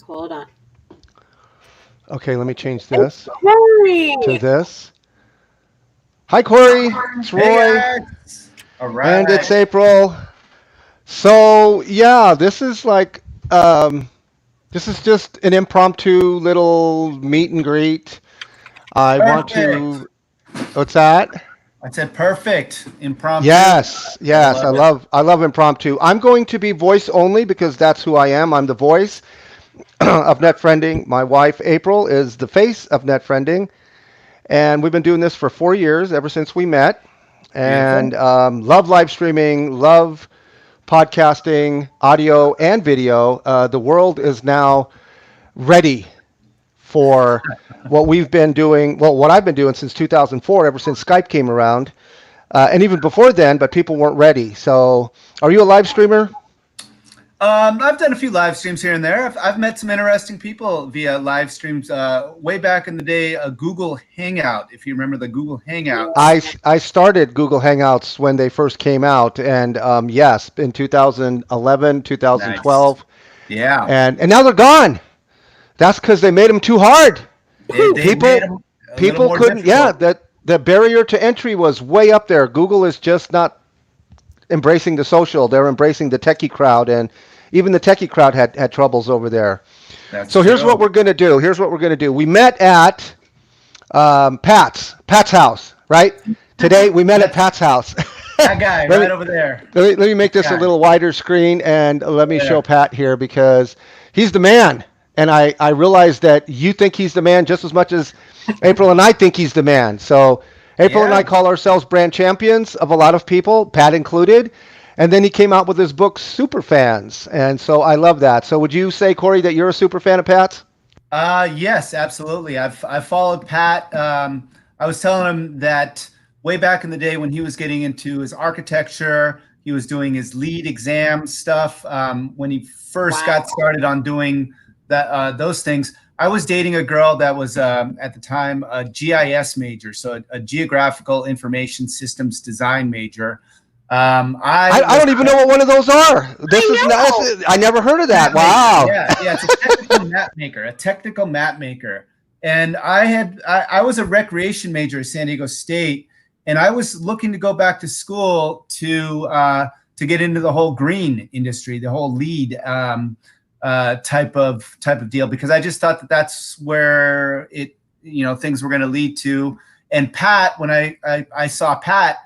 Hold on. Okay, let me change It's this Corey. to this. Hi, Corey. It's Hey Roy, guys! All and it's right. April. So yeah, this is just an impromptu little meet and greet. I want Perfect. to. What's that? I said perfect. Impromptu. Yes, I yes. love it. I love impromptu. I'm going to be voice only because that's who I am. I'm the voice of Net Friending. My wife April is the face of Net Friending, and we've been doing this for 4 years, ever since we met. And Beautiful. love live streaming, love podcasting, audio and video. The world is now ready for what we've been doing. Well, what I've been doing since 2004, ever since Skype came around, and even before then, but people weren't ready. So, are you a live streamer? I've done a few live streams here and there. I've met some interesting people via live streams way back in the day, a Google Hangout, if you remember the Google Hangouts. I started Google Hangouts when they first came out, and yes, in 2011, Nice. 2012, Yeah. and now they're gone. That's because they made them too hard. They made People them a little people more couldn't. Yeah, difficult. that the barrier to entry was way up there. Google is just not embracing the social. They're embracing the techie crowd, and even the techie crowd had troubles over there. That's So here's what true. we're gonna do. Here's what we're gonna do. We met at Pat's house, right? Today we met at That's Pat's house. that guy let right me over there. let me make this a Guy. little wider screen and let me show There. Pat here because he's the man. And I realize that you think he's the man just as much as April and I think he's the man. So April and I Yeah. call ourselves brand champions of a lot of people, Pat included. And then he came out with his book, Super Fans. And so I love that. So would you say, Corey, that you're a super fan of Pat's? Yes, absolutely. I've followed Pat. I was telling him that way back in the day when he was getting into his architecture, he was doing his lead exam stuff. When he first got Wow. started on doing that those things, I was dating a girl that was at the time a GIS major, so a geographical information systems design major. I I was don't even know what one of those are. This is I not, know. I never heard of that. map maker. Wow. Yeah, it's a technical map maker, a technical map maker. And I was a recreation major at San Diego State, and I was looking to go back to school to get into the whole green industry, the whole lead type of deal, because I just thought that that's where things were going to lead to. And Pat, when I saw Pat,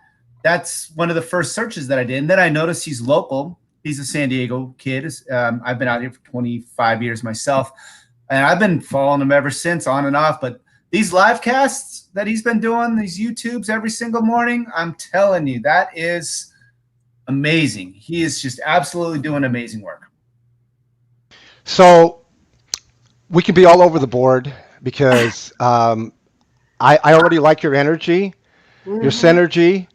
that's one of the first searches that I did, and then I noticed he's local. He's a San Diego kid. I've been out here for 25 years myself, and I've been following him ever since, on and off. But these live casts that he's been doing, these YouTubes every single morning, I'm telling you, that is amazing. He is just absolutely doing amazing work. So we can be all over the board because I already like your energy, your Mhm. synergy,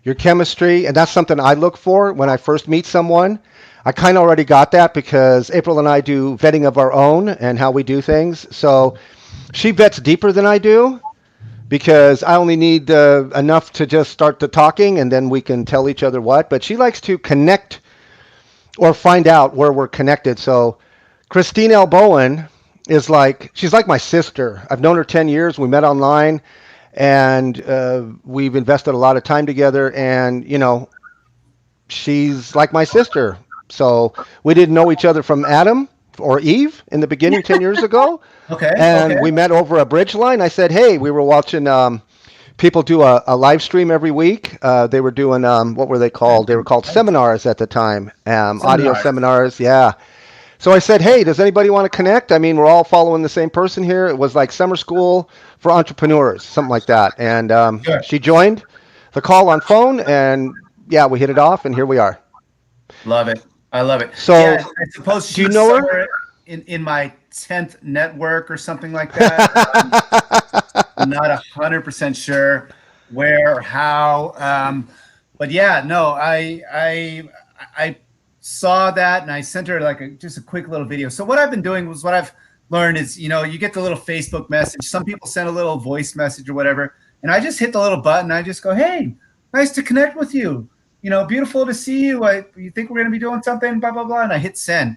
your chemistry, and that's something I look for when I first meet someone. I kind of already got that because April and I do vetting of our own and how we do things. So she vets deeper than I do because I only need enough to just start the talking and then we can tell each other what. But she likes to connect or find out where we're connected. So Christine L. Bowen she's like my sister. I've known her 10 years. We met online and we've invested a lot of time together. And, she's like my sister. So we didn't know each other from Adam or Eve in the beginning 10 years ago. Okay, And okay. we met over a bridge line. I said, hey, we were watching people do a live stream every week. They were doing, what were they called? They were called seminars at the time, audio Seminars. seminars. Yeah. So I said, hey, does anybody want to connect? I mean, we're all following the same person here. It was like summer school for entrepreneurs, something like that. And Sure. she joined the call on phone, and yeah, we hit it off, and here we are. Love it. I love it. Yeah, So, I suppose do she you was know her? somewhere in my 10th network or something like that. I'm not 100% sure where or how. But yeah, no, I saw that and I sent her like just a quick little video. So what I've been doing was what I've learned is, you get the little Facebook message. Some people send a little voice message or whatever, and I just hit the little button. I just go, hey, nice to connect with you. Beautiful to see you. You think we're going to be doing something, blah, blah, blah. And I hit send.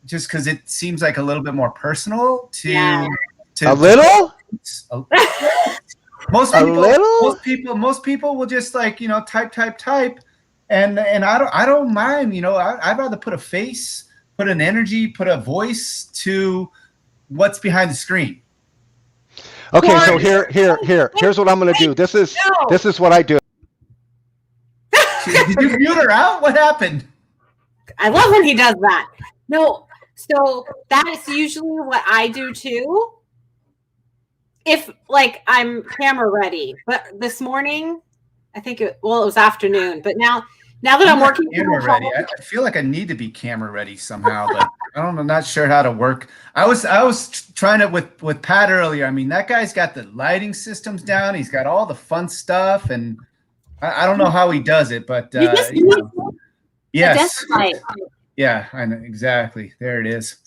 just because it seems like a little bit more personal to Yeah. to A little? most A people little? most people will just like, you know, type, and I don't mind, you know. I'd rather put a face, put an energy, put a voice to what's behind the screen. Okay, so Corey, here's what I'm gonna do. This is no. what I do. Did you mute her out? What happened? I love when he does that. No, so that's usually what I do too. If like I'm camera ready, but this morning, I think it was afternoon, but now that I'm not working from camera ready. home, I feel like I need to be camera ready somehow, but I don't know. I'm not sure how to work. I was trying it with Pat earlier. I mean, that guy's got the lighting systems down. He's got all the fun stuff, and I don't know how he does it, but you just you need know, a yes, desk light. yeah, I know exactly. There it is.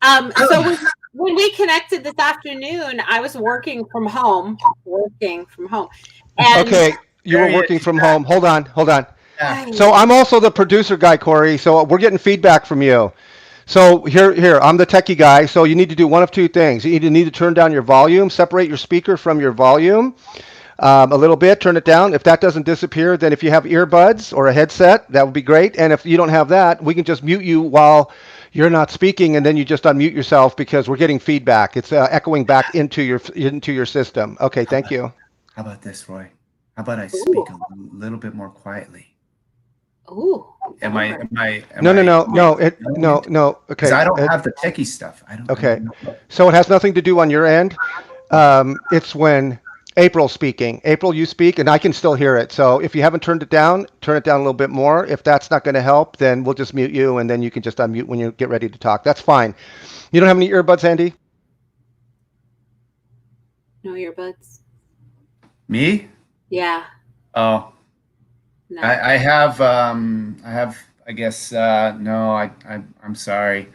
So when we connected this afternoon, I was working from home, and Okay, you There were he working is. from home. Hold on. Yeah. So I'm also the producer guy, Corey. So we're getting feedback from you. So here, I'm the techie guy. So you need to do one of two things. You need to turn down your volume, separate your speaker from your volume a little bit, turn it down. If that doesn't disappear, then if you have earbuds or a headset, that would be great. And if you don't have that, we can just mute you while you're not speaking, and then you just unmute yourself because we're getting feedback. It's echoing back into your system. Okay, thank you. How about this, Roy? How about I speak a little bit more quietly? ooh, Am I? No. Okay. Because I don't have the techie stuff. I don't. Okay. So it has nothing to do on your end. It's when April's speaking. April, you speak, and I can still hear it. So if you haven't turned it down a little bit more. If that's not going to help, then we'll just mute you, and then you can just unmute when you get ready to talk. That's fine. You don't have any earbuds, Andy? no earbuds. Me? Yeah, Oh, no. I have. I guess. No. I'm sorry.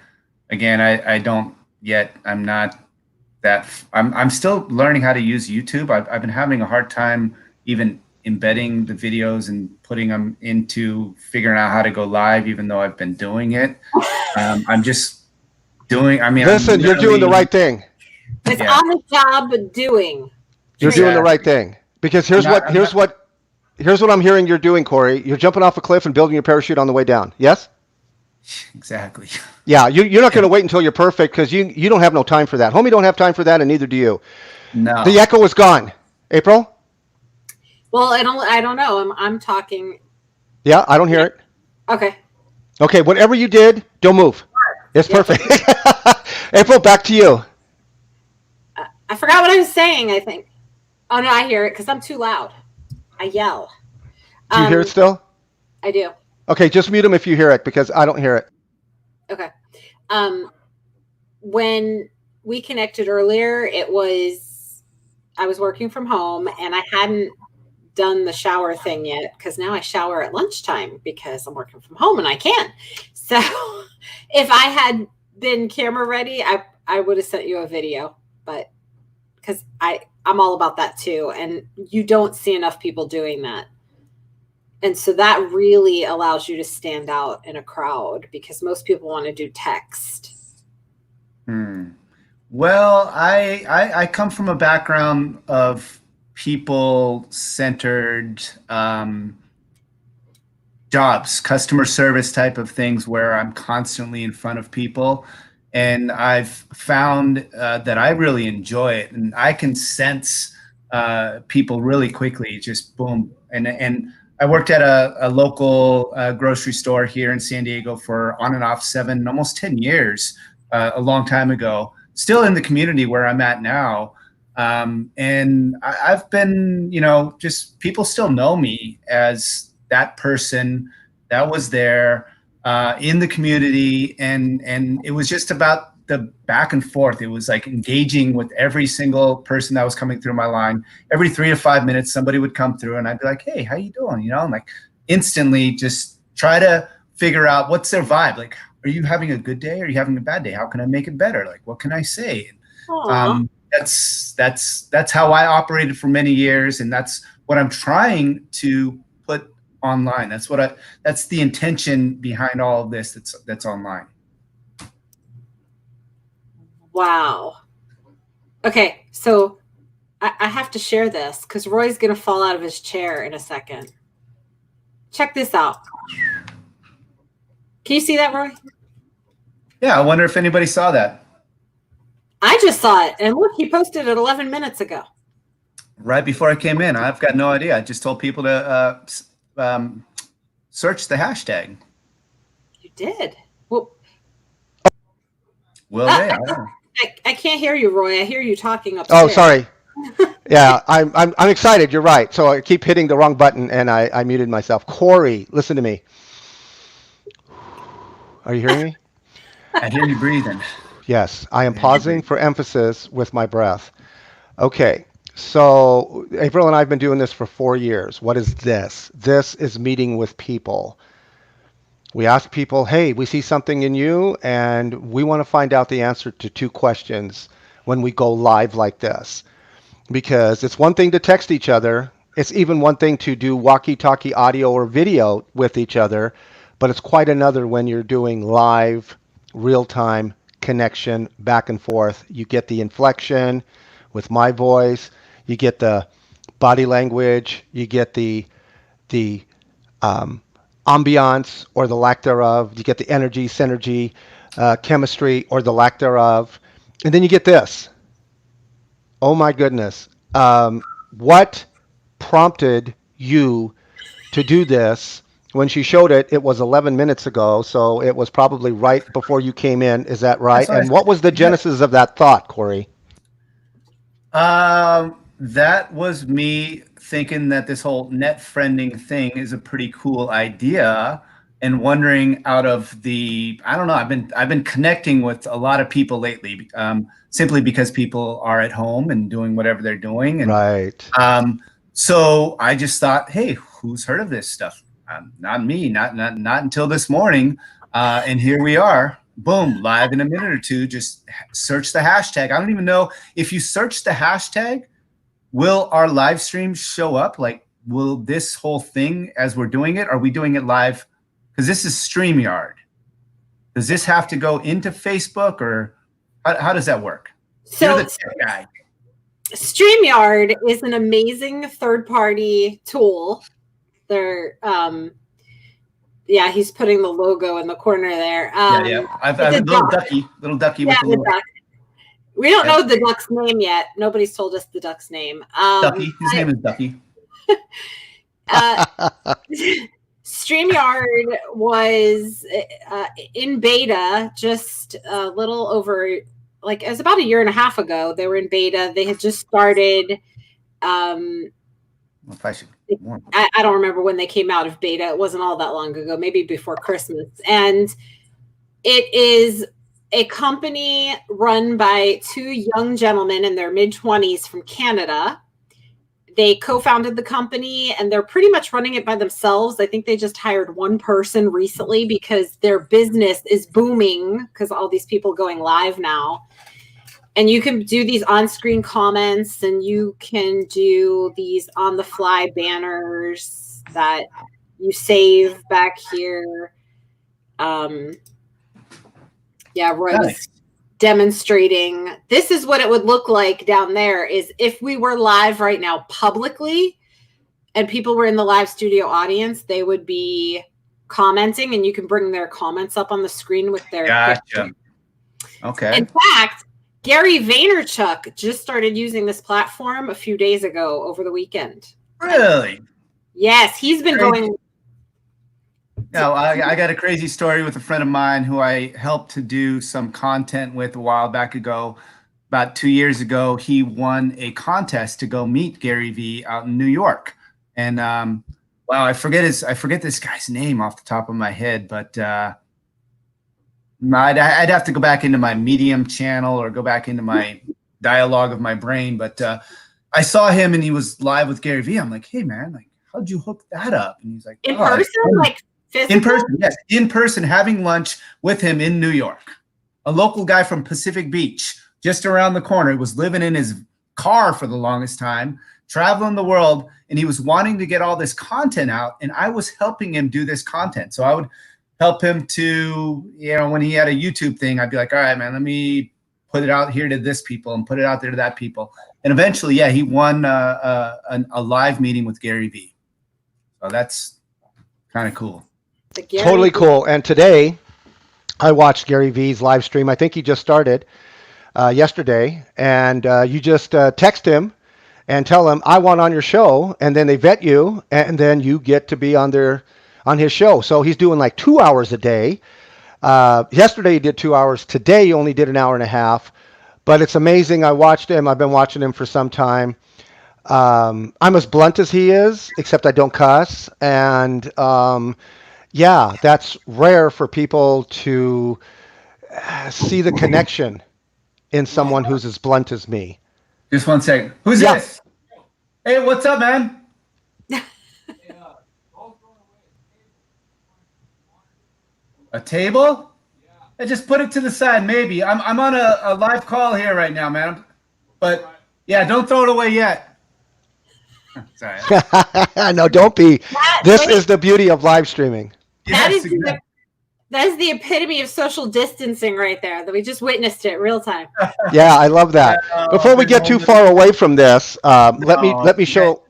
Again, I don't yet. I'm not that. I'm still learning how to use YouTube. I've been having a hard time even embedding the videos and putting them into figuring out how to go live, even though I've been doing it. I'm just doing. I mean, Listen, you're doing the right thing. It's Yeah. on the job doing. You're doing the Exactly. right thing. Because here's what I'm hearing you're doing, Corey. You're jumping off a cliff and building your parachute on the way down. Yes? Exactly. Yeah, you're not going to wait until you're perfect because you don't have no time for that. Homie don't have time for that, and neither do you. No. The echo is gone. April? Well, I don't know. I'm talking. Yeah, I don't hear it. Okay. Okay, whatever you did, don't move. It's perfect. April, back to you. I forgot what I was saying, I think. Oh, no, I hear it because I'm too loud. I yell. Do you hear it still? I do. Okay, just mute him if you hear it because I don't hear it. Okay. When we connected earlier, I was working from home and I hadn't done the shower thing yet because now I shower at lunchtime because I'm working from home and I can. So if I had been camera ready, I would have sent you a video, but because I'm all about that too. And you don't see enough people doing that. And so that really allows you to stand out in a crowd because most people want to do text. Well, I come from a background of people-centered jobs, customer service type of things where I'm constantly in front of people. And I've found that I really enjoy it. And I can sense people really quickly, just boom. And I worked at a local grocery store here in San Diego for on and off 7, almost 10 years, a long time ago, still in the community where I'm at now. And I've been, just people still know me as that person that was there in the community. And it was just about the back and forth. It was like engaging with every single person that was coming through my line. Every 3 to 5 minutes, somebody would come through and I'd be like, hey, how you doing? And like instantly just try to figure out what's their vibe. Like, are you having a good day? Or are you having a bad day? How can I make it better? Like, what can I say? That's how I operated for many years. And that's what I'm trying to put online. That's the intention behind all of this. That's online. Wow. Okay, so I have to share this because Roy's going to fall out of his chair in a second. Check this out. Can you see that, Roy? Yeah, I wonder if anybody saw that. I just saw it, and look, he posted it 11 minutes ago. Right before I came in. I've got no idea. I just told people to search the hashtag. You did. Well, Will they? I don't know. I can't hear you, Roy. I hear you talking upstairs. Oh, sorry. Yeah, I'm excited. You're right. So I keep hitting the wrong button, and I muted myself. Corey, listen to me. Are you hearing me? I hear you breathing. Yes, I am pausing for emphasis with my breath. Okay, so April and I have been doing this for 4 years. What is this? This is meeting with people. We ask people, hey, we see something in you, and we want to find out the answer to 2 questions when we go live like this. Because it's one thing to text each other. It's even one thing to do walkie-talkie audio or video with each other, but it's quite another when you're doing live, real-time connection back and forth. You get the inflection with my voice. You get the body language. You get the ambiance or the lack thereof. You get the energy, synergy, chemistry or the lack thereof. And then you get this. Oh my goodness. What prompted you to do this? When she showed it, it was 11 minutes ago, so it was probably right before you came in. Is that right? And what was the genesis of that thought, Corey? That was me thinking that this whole net friending thing is a pretty cool idea, and wondering out of the, I don't know, I've been connecting with a lot of people lately, simply because people are at home and doing whatever they're doing. And, right. So I just thought, hey, who's heard of this stuff? Not me, not until this morning. And here we are, boom, live in a minute or two. Just search the hashtag. I don't even know if you search the hashtag, will our live stream show up? Like, will this whole thing as we're doing it, are we doing it live? Because this is StreamYard. Does this have to go into Facebook, or how does that work? So you're the tech guy. StreamYard is an amazing third-party tool. They're yeah, he's putting the logo in the corner there. Yeah. I've a little ducky with the little duck. We don't know the duck's name yet. Nobody's told us the duck's name. Ducky. His name is Ducky. StreamYard was in beta just a little over, like, it was about 1.5 years ago. They were in beta. They had just started. If I should. I don't remember when they came out of beta. It wasn't all that long ago, maybe before Christmas. And it is a company run by 2 young gentlemen in their mid-20s from Canada. They co-founded the company, and they're pretty much running it by themselves. I think they just hired 1 person recently because their business is booming because all these people going live now. And you can do these on-screen comments, and you can do these on-the-fly banners that you save back here. Yeah, Roy was demonstrating. This is what it would look like down there, is if we were live right now publicly and people were in the live studio audience, they would be commenting, and you can bring their comments up on the screen with their Gotcha. Okay. In fact, Gary Vaynerchuk just started using this platform a few days ago over the weekend. Really? Yes, he's been going. No, I got a crazy story with a friend of mine who I helped to do some content with a while back ago. About 2 years ago, he won a contest to go meet Gary Vee out in New York. And wow, I forget this guy's name off the top of my head, but I'd have to go back into my Medium channel or go back into my dialogue of my brain. But I saw him and he was live with Gary Vee. I'm like, hey man, like, how'd you hook that up? And he's like, in person, like physical? In person, yes, in person, having lunch with him in New York. A local guy from Pacific Beach, just around the corner. He was living in his car for the longest time, traveling the world, and he was wanting to get all this content out, and I was helping him do this content. So I would help him to, when he had a YouTube thing, I'd be like, all right, man, let me put it out here to this people and put it out there to that people. And eventually, yeah, he won a live meeting with Gary Vee. So that's kind of cool. Totally cool. And today I watched Gary Vee's live stream. I think he just started yesterday. And you just text him and tell him, I want on your show. And then they vet you. And then you get to be on his show. So he's doing like 2 hours a day. Yesterday he did 2 hours. Today he only did an hour and a half. But it's amazing. I watched him. I've been watching him for some time. I'm as blunt as he is, except I don't cuss. And yeah, that's rare for people to see the connection in someone who's as blunt as me. Just 1 second. Who's this? Hey, what's up, man? A table? I just put it to the side, maybe. I'm on a live call here right now, man. But yeah, don't throw it away yet. Sorry. No, don't be. This is the beauty of live streaming. That is the epitome of social distancing right there. That we just witnessed it real time. Yeah, I love that. Before we get too far away from this, let me show.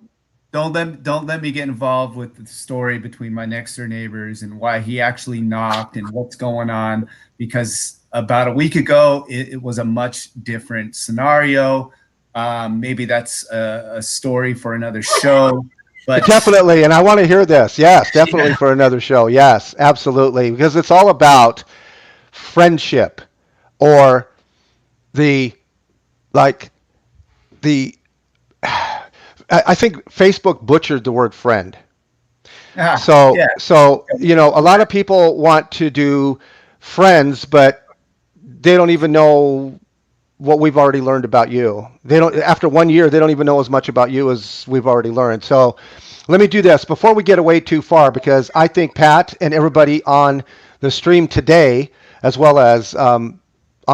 Don't let me get involved with the story between my next door neighbors and why he actually knocked and what's going on. Because about a week ago, it was a much different scenario. Maybe that's a story for another show. But definitely, and I want to hear this. Yes, definitely for another show. Yes, absolutely, because it's all about friendship, or I think Facebook butchered the word friend. So a lot of people want to do friends, but they don't even know what we've already learned about you. After 1 year, they don't even know as much about you as we've already learned. So let me do this before we get away too far, because I think Pat and everybody on the stream today, as well as on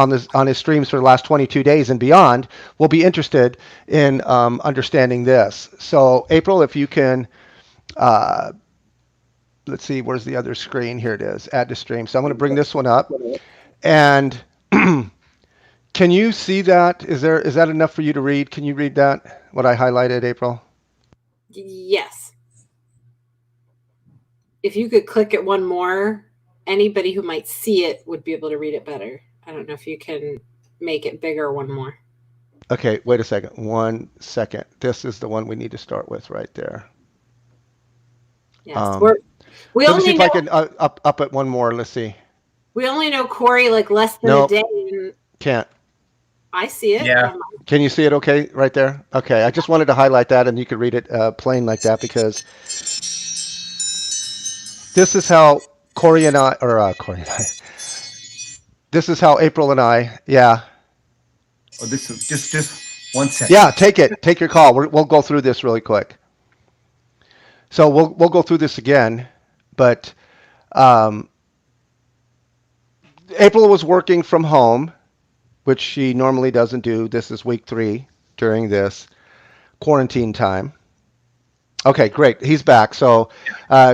his streams for the last 22 days and beyond, will be interested in understanding this. So April, if you can, let's see, where's the other screen? Here it is, add to stream. So I'm going to bring this one up. And can you see that? Is that enough for you to read? Can you read that, what I highlighted, April? Yes. If you could click it one more, anybody who might see it would be able to read it better. I don't know if you can make it bigger one more. Okay, wait a second. 1 second. This is the one we need to start with right there. Yes. Let me see if I can up it one more. Let's see. We only know Corey like less than a day. And can't. I see it. Yeah. Can you see it okay right there? Okay, I just wanted to highlight that, and you could read it plain like that, because this is how Corey and I, this is how April and I, yeah. Oh, this is just 1 second. Yeah, take your call. We'll go through this really quick. So we'll go through this again, but April was working from home, which she normally doesn't do. This is week 3 during this quarantine time. Okay, great. He's back. So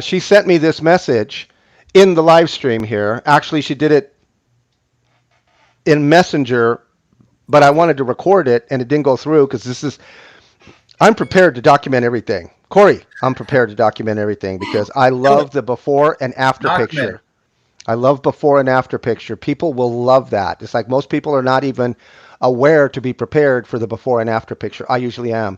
she sent me this message in the live stream here. Actually, she did it in Messenger, but I wanted to record it, and it didn't go through because I'm prepared to document everything. Corey, I'm prepared to document everything because I love the before and after picture. I love before and after picture. People will love that. It's like most people are not even aware to be prepared for the before and after picture. I usually am.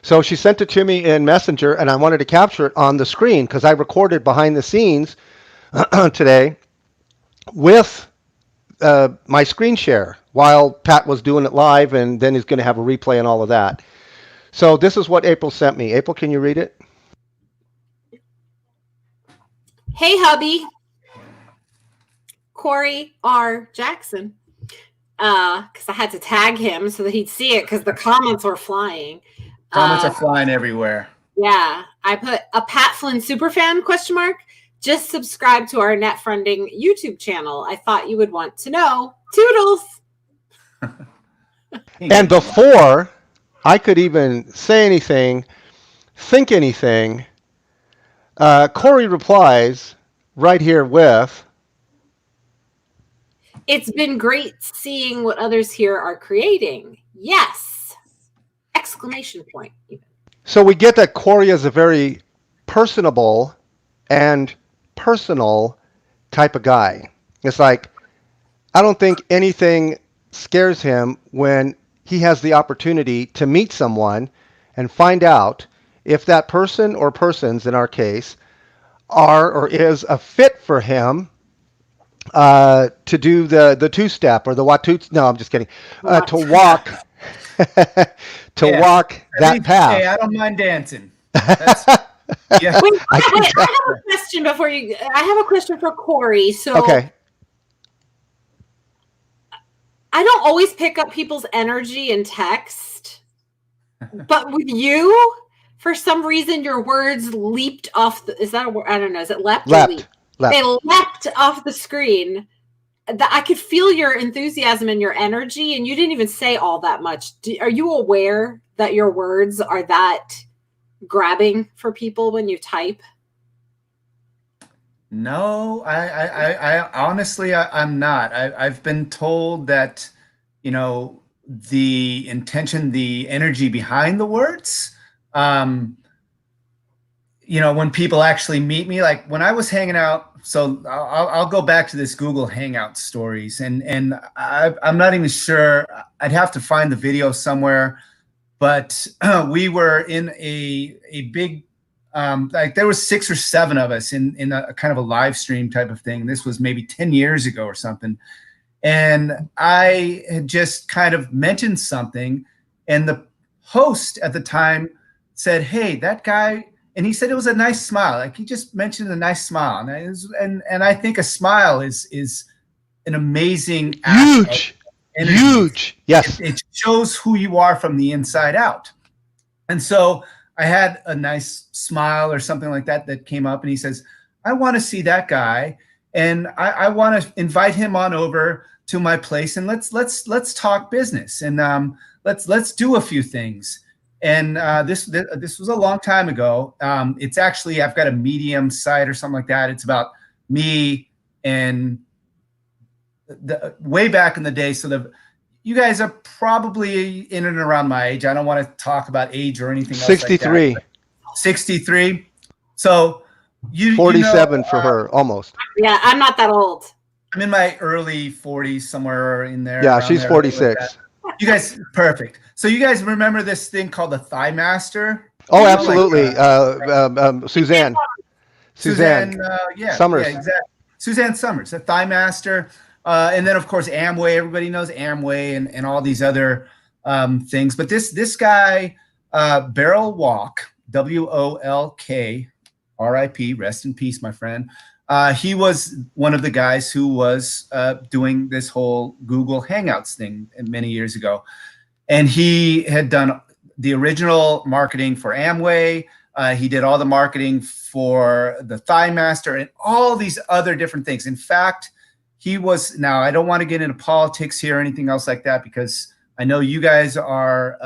So she sent it to me in Messenger, and I wanted to capture it on the screen because I recorded behind the scenes today with my screen share while Pat was doing it live, and then he's going to have a replay and all of that. So this is what April sent me. April, can you read it? Hey, hubby. Corey R. Jackson. Because I had to tag him so that he'd see it because the comments were flying. Comments are flying everywhere. Yeah. I put a Pat Flynn superfan ? Just subscribe to our Net Friending YouTube channel. I thought you would want to know. Toodles. And before I could even say anything, think anything, Corey replies right here with, It's been great seeing what others here are creating. Yes! Exclamation point. Even. So we get that Corey is a very personable and personal type of guy. It's like, I don't think anything scares him when he has the opportunity to meet someone and find out if that person or persons, in our case, are or is a fit for him to do the two-step or the Watu. No, I'm just kidding. To walk to walk that path. Hey, I don't mind dancing. That's, yeah. Wait, I have a question before you. I have a question for Corey. So, Okay. I don't always pick up people's energy in text, but with you, for some reason, your words leaped off. Is that a word? I don't know. Is it leapt? Leapt. They leapt off the screen. I could feel your enthusiasm and your energy, and you didn't even say all that much. Are you aware that your words are that grabbing for people when you type? No, I honestly, I'm not. I've been told that, you know, the intention, the energy behind the words, you know, when people actually meet me, like when I was hanging out, so I'll go back to this Google Hangout stories, and I'm not even sure. I'd have to find the video somewhere, but we were in a big, like there was 6 or 7 of us in a kind of a live stream type of thing. This was maybe 10 years ago or something. And I had just kind of mentioned something, and the host at the time said, "Hey, that guy," and he said it was a nice smile. Like he just mentioned a nice smile, and I think a smile is an amazing Huge, huge. Yes, it shows who you are from the inside out. And so I had a nice smile or something like that that came up, and he says, "I want to see that guy, and I want to invite him on over to my place, and let's talk business, and let's do a few things." And this was a long time ago. It's actually, I've got a Medium site or something like that. It's about me and way back in the day. So you guys are probably in and around my age. I don't want to talk about age or anything else 63. like that. 63. So you 47 you know, for her, almost. Yeah, I'm not that old. I'm in my early 40s, somewhere in there. Yeah, she's 46. You guys, perfect. So you guys remember this thing called the Thigh Master? Oh, You know, absolutely. like, Suzanne. Yeah, Summers. Yeah, exactly. Suzanne Summers, the Thigh Master. And then, of course, Amway. Everybody knows Amway and all these other things. But this guy, Beryl Walk, WOLK, RIP, rest in peace, my friend. He was one of the guys who was doing this whole Google Hangouts thing many years ago. And he had done the original marketing for Amway. He did all the marketing for the Thigh Master and all these other different things. In fact, he was, now I don't want to get into politics here or anything else like that, because I know you guys are,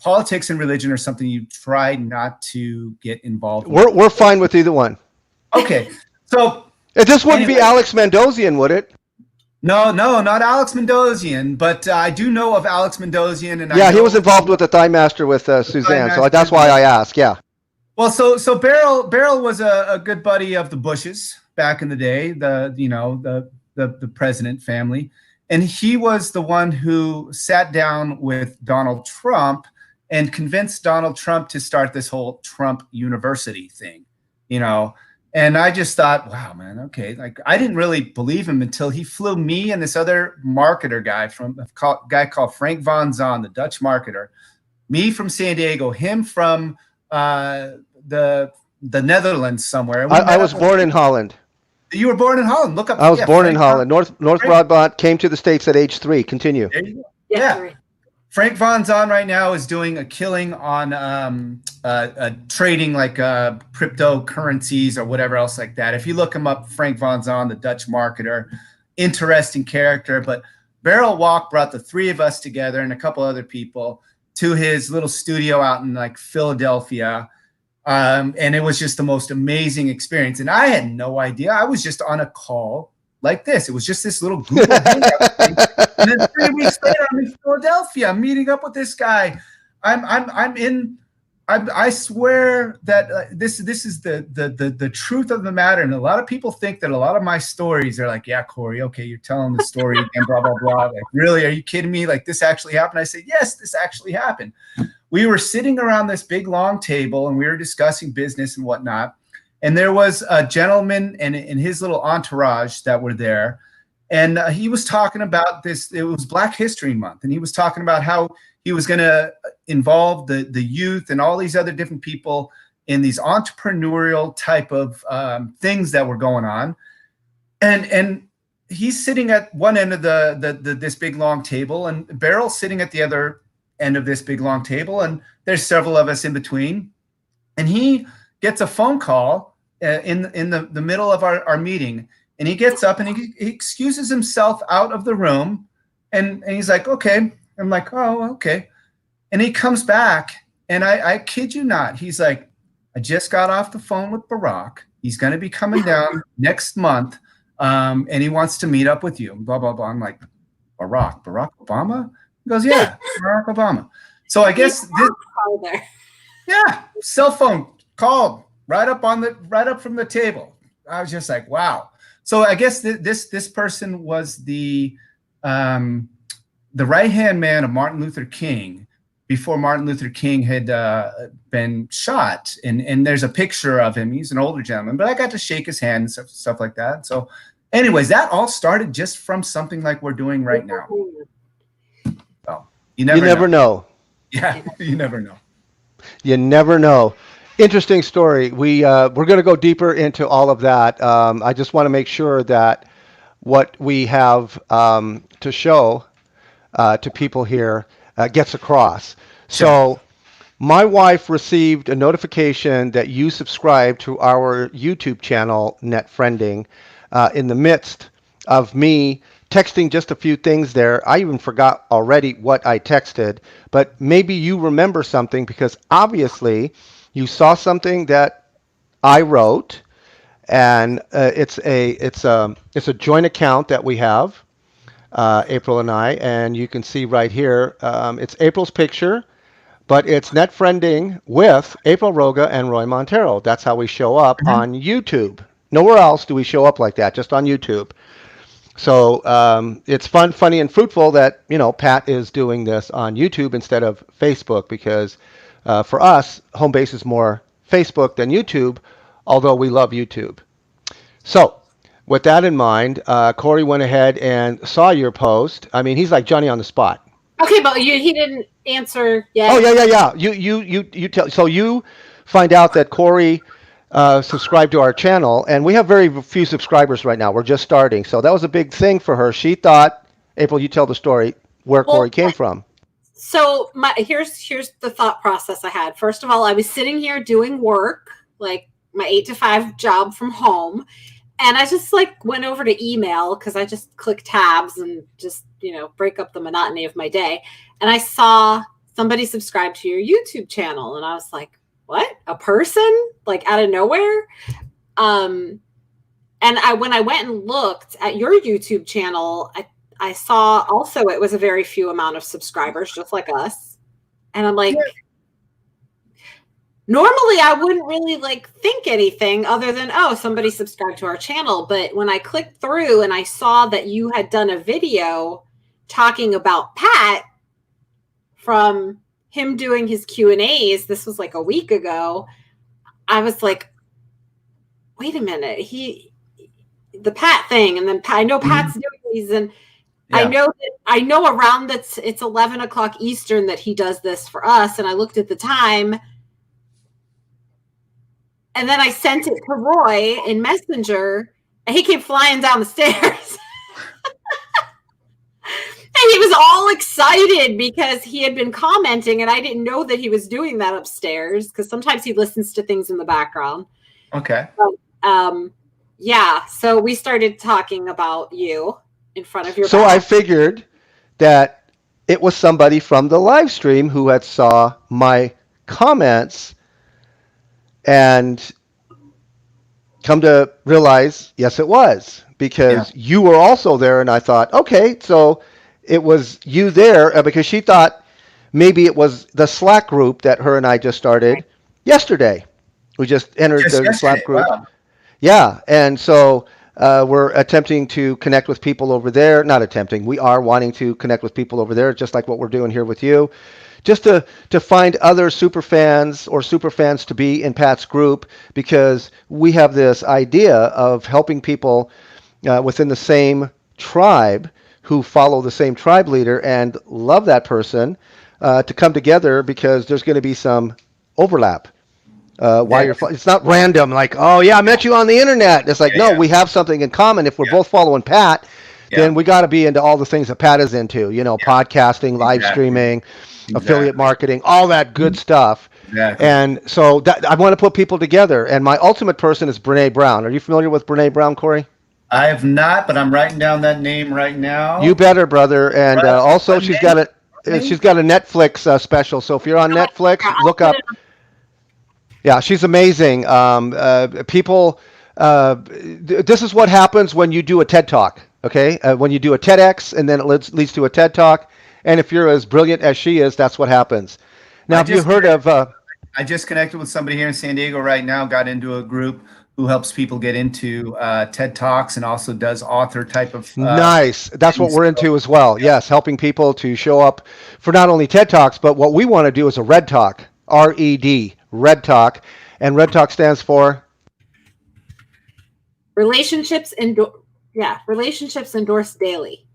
politics and religion are something you try not to get involved with. We're fine with either one. Okay. So It just wouldn't be Alex Mendosian, would it? No, not Alex Mendosian, but I do know of Alex Mendosian, and Yeah, he was involved with the Thigh Master with Suzanne, so that's why I asked. Yeah. Well, so Beryl was a good buddy of the Bushes back in the day, the president family, and he was the one who sat down with Donald Trump and convinced Donald Trump to start this whole Trump University thing, you know. And I just thought, wow, man, okay. Like, I didn't really believe him until he flew me and this other marketer guy called Frank Van Zon, the Dutch marketer, me from San Diego, him from the Netherlands somewhere. I was born in Holland. You were born in Holland. Look up. I was born in Holland. North Brabant, came to the States at age 3. Continue. There you go. Yeah. Yeah. Frank Van Zon right now is doing a killing on trading like cryptocurrencies or whatever else like that. If you look him up, Frank Van Zon, the Dutch marketer, interesting character. But Beryl Walk brought the 3 of us together and a couple other people to his little studio out in like Philadelphia. And it was just the most amazing experience. And I had no idea. I was just on a call like this. It was just this little Google Hangout thing. And then 3 weeks later, I'm in Philadelphia. I'm meeting up with this guy. I swear that this is the truth of the matter. And a lot of people think that a lot of my stories are like, yeah, Corey, okay, you're telling the story again, blah, blah, blah. Like, really? Are you kidding me? Like, this actually happened? I said, yes, this actually happened. We were sitting around this big, long table, and we were discussing business and whatnot. And there was a gentleman and his little entourage that were there. And he was talking about this. It was Black History Month. And he was talking about how he was going to involve the youth and all these other different people in these entrepreneurial type of things that were going on. And he's sitting at one end of this big, long table, and Beryl's sitting at the other end of this big, long table. And there's several of us in between. And he gets a phone call in the middle of our meeting, and he gets up and he excuses himself out of the room, and he's like, okay. I'm like, oh, okay. And he comes back, and I kid you not, he's like, I just got off the phone with Barack. He's going to be coming down next month, and he wants to meet up with you, blah, blah, blah. I'm like, Barack Obama? He goes, yeah, Barack Obama. So I guess yeah, cell phone called right up from the table. I was just like, wow. So I guess this person was the right-hand man of Martin Luther King before Martin Luther King had been shot. And there's a picture of him. He's an older gentleman, but I got to shake his hand and stuff like that. So anyways, that all started just from something like we're doing right now. So you never know. Yeah, you never know. You never know. Interesting story. We're going to go deeper into all of that. I just want to make sure that what we have to show to people here gets across. So my wife received a notification that you subscribed to our YouTube channel, Net Friending, in the midst of me texting just a few things there. I even forgot already what I texted, but maybe you remember something, because obviously you saw something that I wrote, and it's a joint account that we have, April and I, and you can see right here, it's April's picture, but it's Net Friending with April Roga and Roy Montero. That's how we show up on YouTube. Nowhere else do we show up like that, just on YouTube. So it's fun, funny, and fruitful that, Pat is doing this on YouTube instead of Facebook, because for us, home base is more Facebook than YouTube, although we love YouTube. So with that in mind, Corey went ahead and saw your post. I mean, he's like Johnny on the spot. Okay, but he didn't answer yet. Oh, yeah. You tell. So you find out that Corey subscribed to our channel, and we have very few subscribers right now. We're just starting. So that was a big thing for her. She thought, April, you tell the story, where Corey came from. So here's the thought process I had. First of all, I was sitting here doing work, like my 8 to 5 job from home. And I just went over to email, because I just click tabs and just, break up the monotony of my day. And I saw somebody subscribe to your YouTube channel. And I was like, what? A person? Out of nowhere? And when I went and looked at your YouTube channel, I saw also it was a very few amount of subscribers, just like us. And I'm like, normally I wouldn't really think anything other than, oh, somebody subscribed to our channel. But when I clicked through and I saw that you had done a video talking about Pat from him doing his Q&As, this was a week ago, I was like, wait a minute, the Pat thing. And then I know Pat's doing these, and yeah. I know around it's 11 o'clock Eastern that he does this for us. And I looked at the time, and then I sent it to Roy in Messenger, and he came flying down the stairs. And he was all excited because he had been commenting, and I didn't know that he was doing that upstairs, because sometimes he listens to things in the background. Okay. But, yeah. So we started talking about you in front of your So I figured that it was somebody from the live stream who had saw my comments and Come to realize, yes, it was, Yeah. because you were also there. And I thought, okay, so it was you there, because she thought maybe it was the Slack group that her and I just started yesterday. We just entered Just the yesterday. Slack group. Wow. Yeah, and so we're attempting to connect with people over there. Not attempting, we are wanting to connect with people over there, just like what we're doing here with you, just to find other super fans or super fans to be in Pat's group, because we have this idea of helping people within the same tribe who follow the same tribe leader and love that person to come together, because there's going to be some overlap why Yeah. it's not random, like, oh yeah, I met you on the internet. It's like, Yeah. no, Yeah. we have something in common. If we're Yeah. both following Pat, then Yeah. we got to be into all the things that Pat is into, podcasting, live Exactly. streaming, affiliate Exactly. marketing, all that good stuff. Exactly. And so I want to put people together. And my ultimate person is Brene Brown. Are you familiar with Brene Brown, Corey? I have not, but I'm writing down that name right now. You better, brother. And also, she's got a Netflix special. So if you're on Netflix, look up. Yeah, she's amazing. People, this is what happens when you do a TED Talk, okay? When you do a TEDx, and then it leads to a TED Talk. And if you're as brilliant as she is, that's what happens. Now, have you heard of... I just connected with somebody here in San Diego right now, got into a group who helps people get into TED Talks and also does author type of... nice. That's what we're into as well. Yes, helping people to show up for not only TED Talks, but what we want to do is a RED Talk, R-E-D, Red Talk. And Red Talk stands for? Relationships endorsed daily.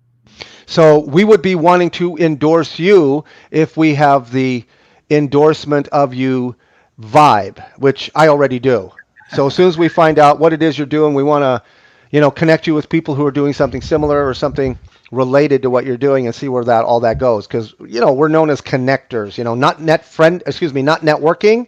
So we would be wanting to endorse you if we have the endorsement of you vibe, which I already do. So as soon as we find out what it is you're doing, we want to, connect you with people who are doing something similar or something related to what you're doing, and see where all that goes. Because we're known as connectors. Not not networking,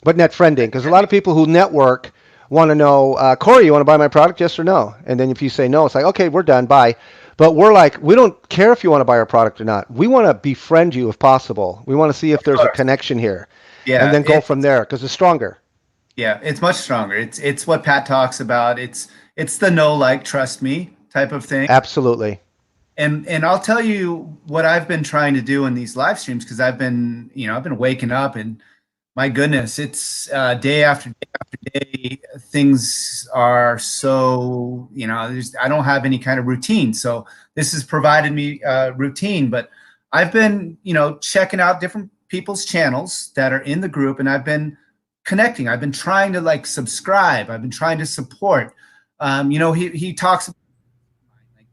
but net friending. Because a lot of people who network want to know, Corey, you want to buy my product? Yes or no? And then if you say no, it's like, okay, we're done. Bye. But we're like, we don't care if you want to buy our product or not. We want to befriend you if possible. We want to see if there's a connection here. Yeah, and then go from there, because it's stronger. Yeah, it's much stronger. It's what Pat talks about. It's the know, like, trust me type of thing. Absolutely. And I'll tell you what I've been trying to do in these live streams, because I've been waking up, and my goodness, it's day after day after day. Things are so, I don't have any kind of routine. So this has provided me routine, but I've been, checking out different people's channels that are in the group, and I've been connecting. I've been trying to subscribe. I've been trying to support. He talks about,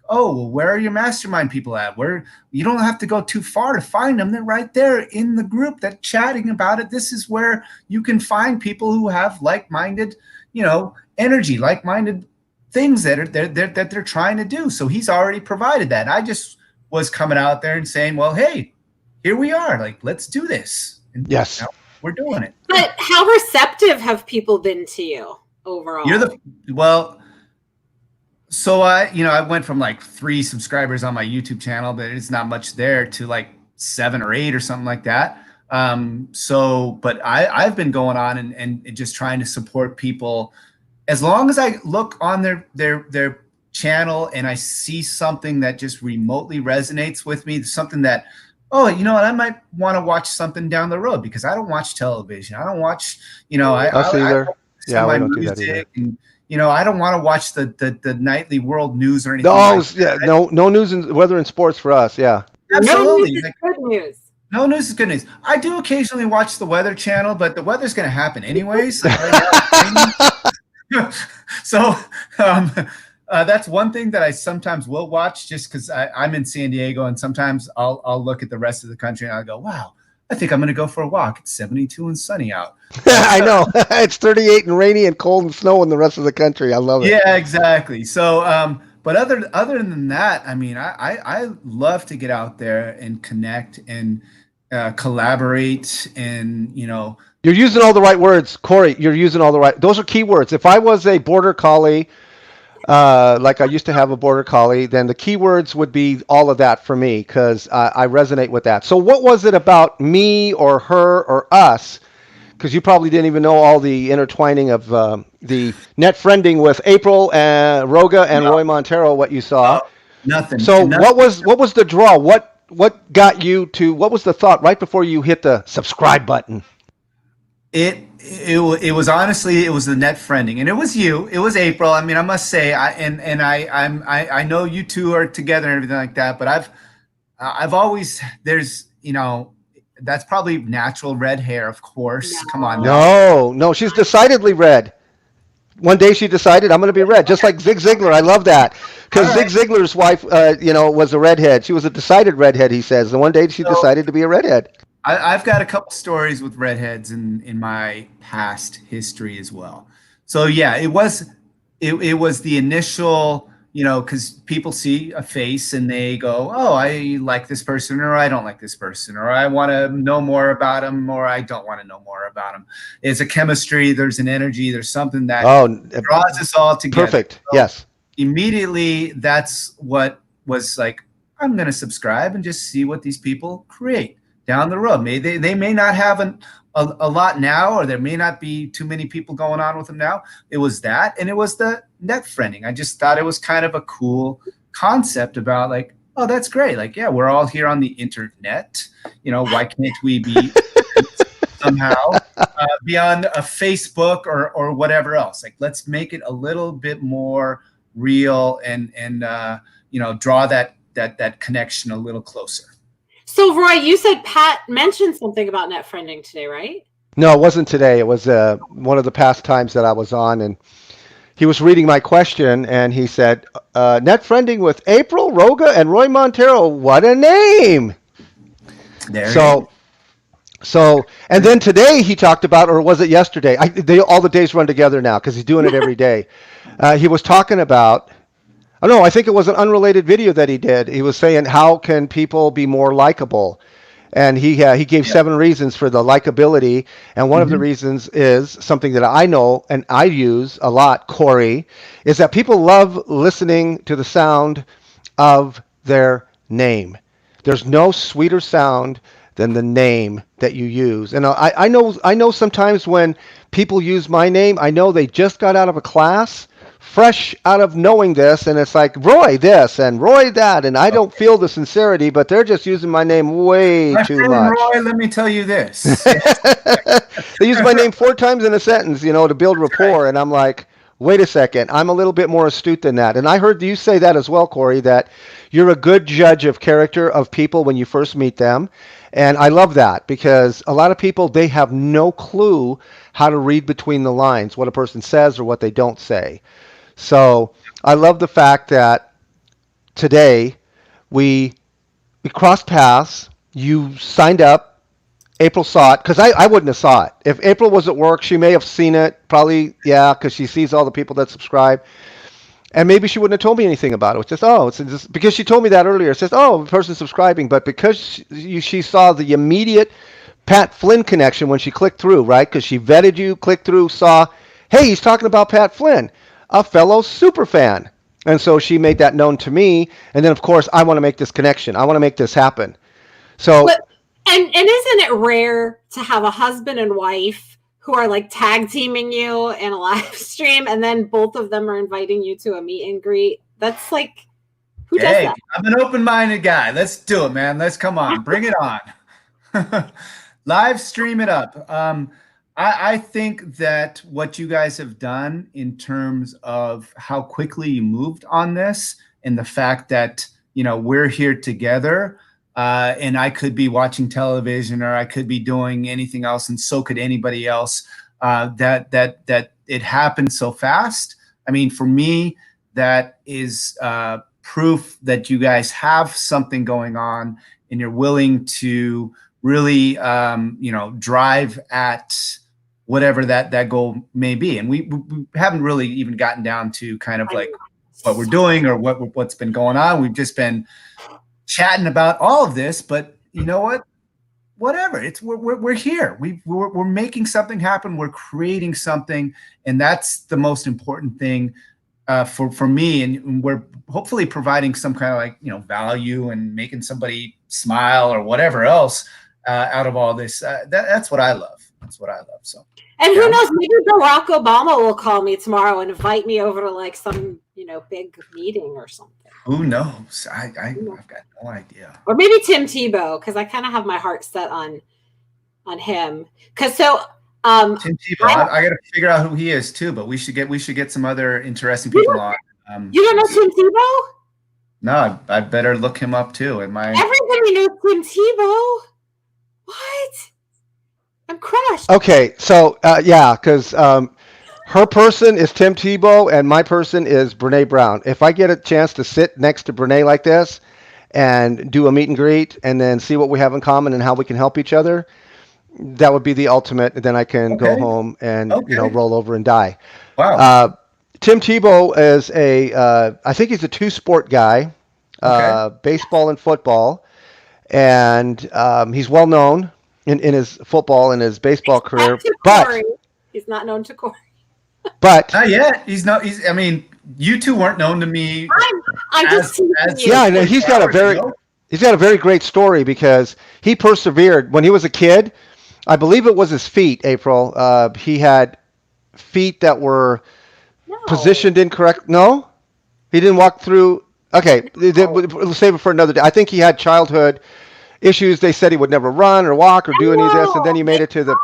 oh, well, where are your mastermind people at? Where you don't have to go too far to find them. They're right there in the group that chatting about it. This is where you can find people who have like-minded, energy, like-minded things that they're trying to do. So he's already provided that. I just was coming out there and saying, well, hey, here we are. Let's do this. And yes, we're doing it. But how receptive have people been to you overall? So I went from 3 subscribers on my YouTube channel, but it's not much there, to 7 or 8 or something like that. But I've been going on and just trying to support people. As long as I look on their channel and I see something that just remotely resonates with me, something that, oh, you know what, I might want to watch something down the road, because I don't watch television. I don't watch, Us either. Yeah, we don't do that either. And, I don't want to watch the nightly world news or anything. No news and weather and sports for us. Yeah, absolutely. No news is good news. No news is good news. I do occasionally watch the Weather Channel, but the weather's going to happen anyways. So that's one thing that I sometimes will watch, just because I'm in San Diego, and sometimes I'll look at the rest of the country and I'll go, wow, I think I'm going to go for a walk. It's 72 and sunny out. I know. It's 38 and rainy and cold and snow in the rest of the country. I love it. Yeah, exactly. So, but other than that, I mean, I love to get out there and connect and collaborate, and You're using all the right words, Corey. You're using all the right. Those are key words. If I was a border collie, like I used to have a border collie, then the keywords would be all of that for me, because I resonate with that. So what was it about me or her or us? because you probably didn't even know all the intertwining of the net friending with April and Roga and Roy Montero. What you saw. Nothing. So Nothing. what was the draw? What got you to? What was the thought right before you hit the subscribe button? It was honestly, it was the net friending, and it was you, it was April. I mean, I must say, I know you two are together and everything like that, but I've always, there's, that's probably natural red hair, of course. No. Come on. No, she's decidedly red. One day she decided I'm going to be red, just like Zig Ziglar. I love that because Zig Ziglar's wife, was a redhead. She was a decided redhead. He says, and one day she decided to be a redhead. I've got a couple stories with redheads in my past history as well. So yeah, it was the initial, because people see a face and they go, oh, I like this person, or I don't like this person, or I want to know more about him, or I don't want to know more about him. It's a chemistry. There's an energy. There's something that draws us all together. Perfect. So yes. Immediately, that's what was like, I'm going to subscribe and just see what these people create down the road. They may not have a lot now, or there may not be too many people going on with them now. It was that, and it was the net friending. I just thought it was kind of a cool concept about like, oh, that's great. Like, yeah, we're all here on the internet. Why can't we be somehow beyond a Facebook or whatever else? Like, let's make it a little bit more real and draw that connection a little closer. So, Roy, you said Pat mentioned something about net friending today, right? No, it wasn't today. It was one of the past times that I was on, and he was reading my question, and he said, net friending with April, Roga, and Roy Montero. What a name! So, and then today he talked about, or was it yesterday? All the days run together now because he's doing it every day. He was talking about, I think it was an unrelated video that he did. He was saying, how can people be more likable? And he gave 7 reasons for the likability. And one of the reasons is something that I know and I use a lot, Corey, is that people love listening to the sound of their name. There's no sweeter sound than the name that you use. And I know sometimes when people use my name, I know they just got out of a class, fresh out of knowing this, and it's like Roy this and Roy that, and I don't feel the sincerity, but they're just using my name way too much. Roy, let me tell you this. They use my name 4 times in a sentence, to build rapport, and I'm like, wait a second, I'm a little bit more astute than that. And I heard you say that as well, Corey, that you're a good judge of character of people when you first meet them. And I love that because a lot of people, they have no clue how to read between the lines, what a person says or what they don't say. So I love the fact that today we crossed paths. You signed up. April saw it because I wouldn't have saw it. If April was at work, she may have seen it. Probably, yeah, because she sees all the people that subscribe. And maybe she wouldn't have told me anything about it. It's just, because she told me that earlier. It says, the person's subscribing. But because she saw the immediate Pat Flynn connection when she clicked through, right? Because she vetted you, clicked through, saw, hey, he's talking about Pat Flynn, a fellow super fan. And so she made that known to me. And then, of course, I want to make this connection. I want to make this happen. So, and isn't it rare to have a husband and wife who are like tag teaming you in a live stream, and then both of them are inviting you to a meet and greet? That's like, who does that? I'm an open-minded guy. Let's do it, man. Let's come on. Bring it on. Live stream it up. I think that what you guys have done in terms of how quickly you moved on this and the fact that, we're here together, and I could be watching television or I could be doing anything else, and so could anybody else, that it happened so fast. I mean, for me, that is proof that you guys have something going on and you're willing to really, drive at whatever that goal may be. And we haven't really even gotten down to kind of like what we're doing or what's been going on. We've just been chatting about all of this, but you know what? Whatever. We're here. We're making something happen. We're creating something, and that's the most important thing for me. And we're hopefully providing some kind of like value and making somebody smile or whatever else out of all this. That's what I love. is what I love. So, And Yeah. who knows, maybe Barack Obama will call me tomorrow and invite me over to like some, big meeting or something. who knows? I've got no idea. Or maybe Tim Tebow, because I kind of have my heart set on him. Because Tim Tebow, I got to figure out who he is too. But we should get some other interesting people on. You don't know Tim Tebow? No, I better look him up too. Everybody knows Tim Tebow. What? I'm crushed. Okay, so yeah, because her person is Tim Tebow and my person is Brene Brown. If I get a chance to sit next to Brene like this and do a meet and greet and then see what we have in common and how we can help each other, that would be the ultimate. Then I can go home and roll over and die. Wow. Tim Tebow is I think he's a two-sport guy, baseball and football, and he's well known in his football and his baseball career. But he's not known to Corey. But not yet. I mean, you two weren't known to me. I'm just yeah, no, he's got a very great story because he persevered when he was a kid. I believe it was his feet, April. He had feet that were positioned incorrect. No, he didn't walk through. Okay, we'll save it for another day. I think he had childhood issues. They said he would never run or walk or do any of this, and then he made it to the.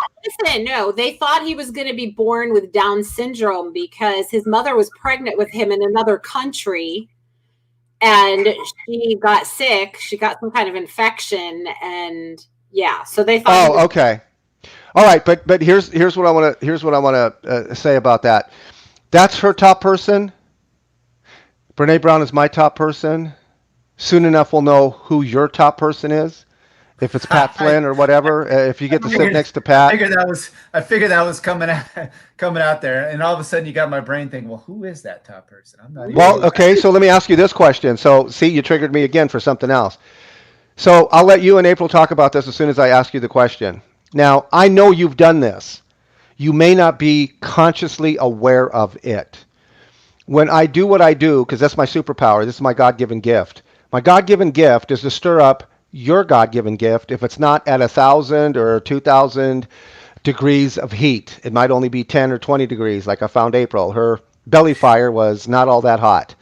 Listen, no, they thought he was going to be born with Down syndrome because his mother was pregnant with him in another country, and she got sick. She got some kind of infection, and so they thought. Oh, okay, all right, but here's what I want to say about that. That's her top person. Brene Brown is my top person. Soon enough, we'll know who your top person is. If it's Pat Flynn or whatever, if you get to sit next to Pat. I figured that was coming out there, and all of a sudden you got my brain thinking, well, who is that top person? I'm not. Well, okay, so let me ask you this question. So, see, you triggered me again for something else. So I'll let you and April talk about this as soon as I ask you the question. Now, I know you've done this. You may not be consciously aware of it. When I do what I do, because that's my superpower, this is my God-given gift. My God-given gift is to stir up your God-given gift. If it's not at 1,000 or 2,000 degrees of heat, it might only be 10 or 20 degrees, like I found April. Her belly fire was not all that hot.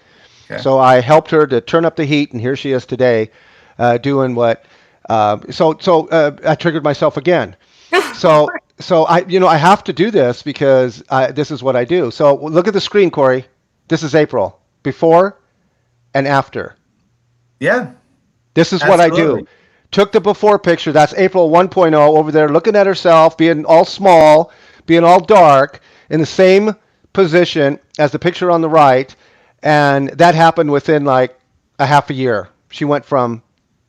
Okay. So I helped her to turn up the heat, and here she is today doing what. I triggered myself again. So I have to do this because this is what I do. So look at the screen, Corey. This is April, before and after. Yeah. This is what I do. Took the before picture. That's April 1.0 over there looking at herself, being all small, being all dark, in the same position as the picture on the right. And that happened within like a half a year. She went from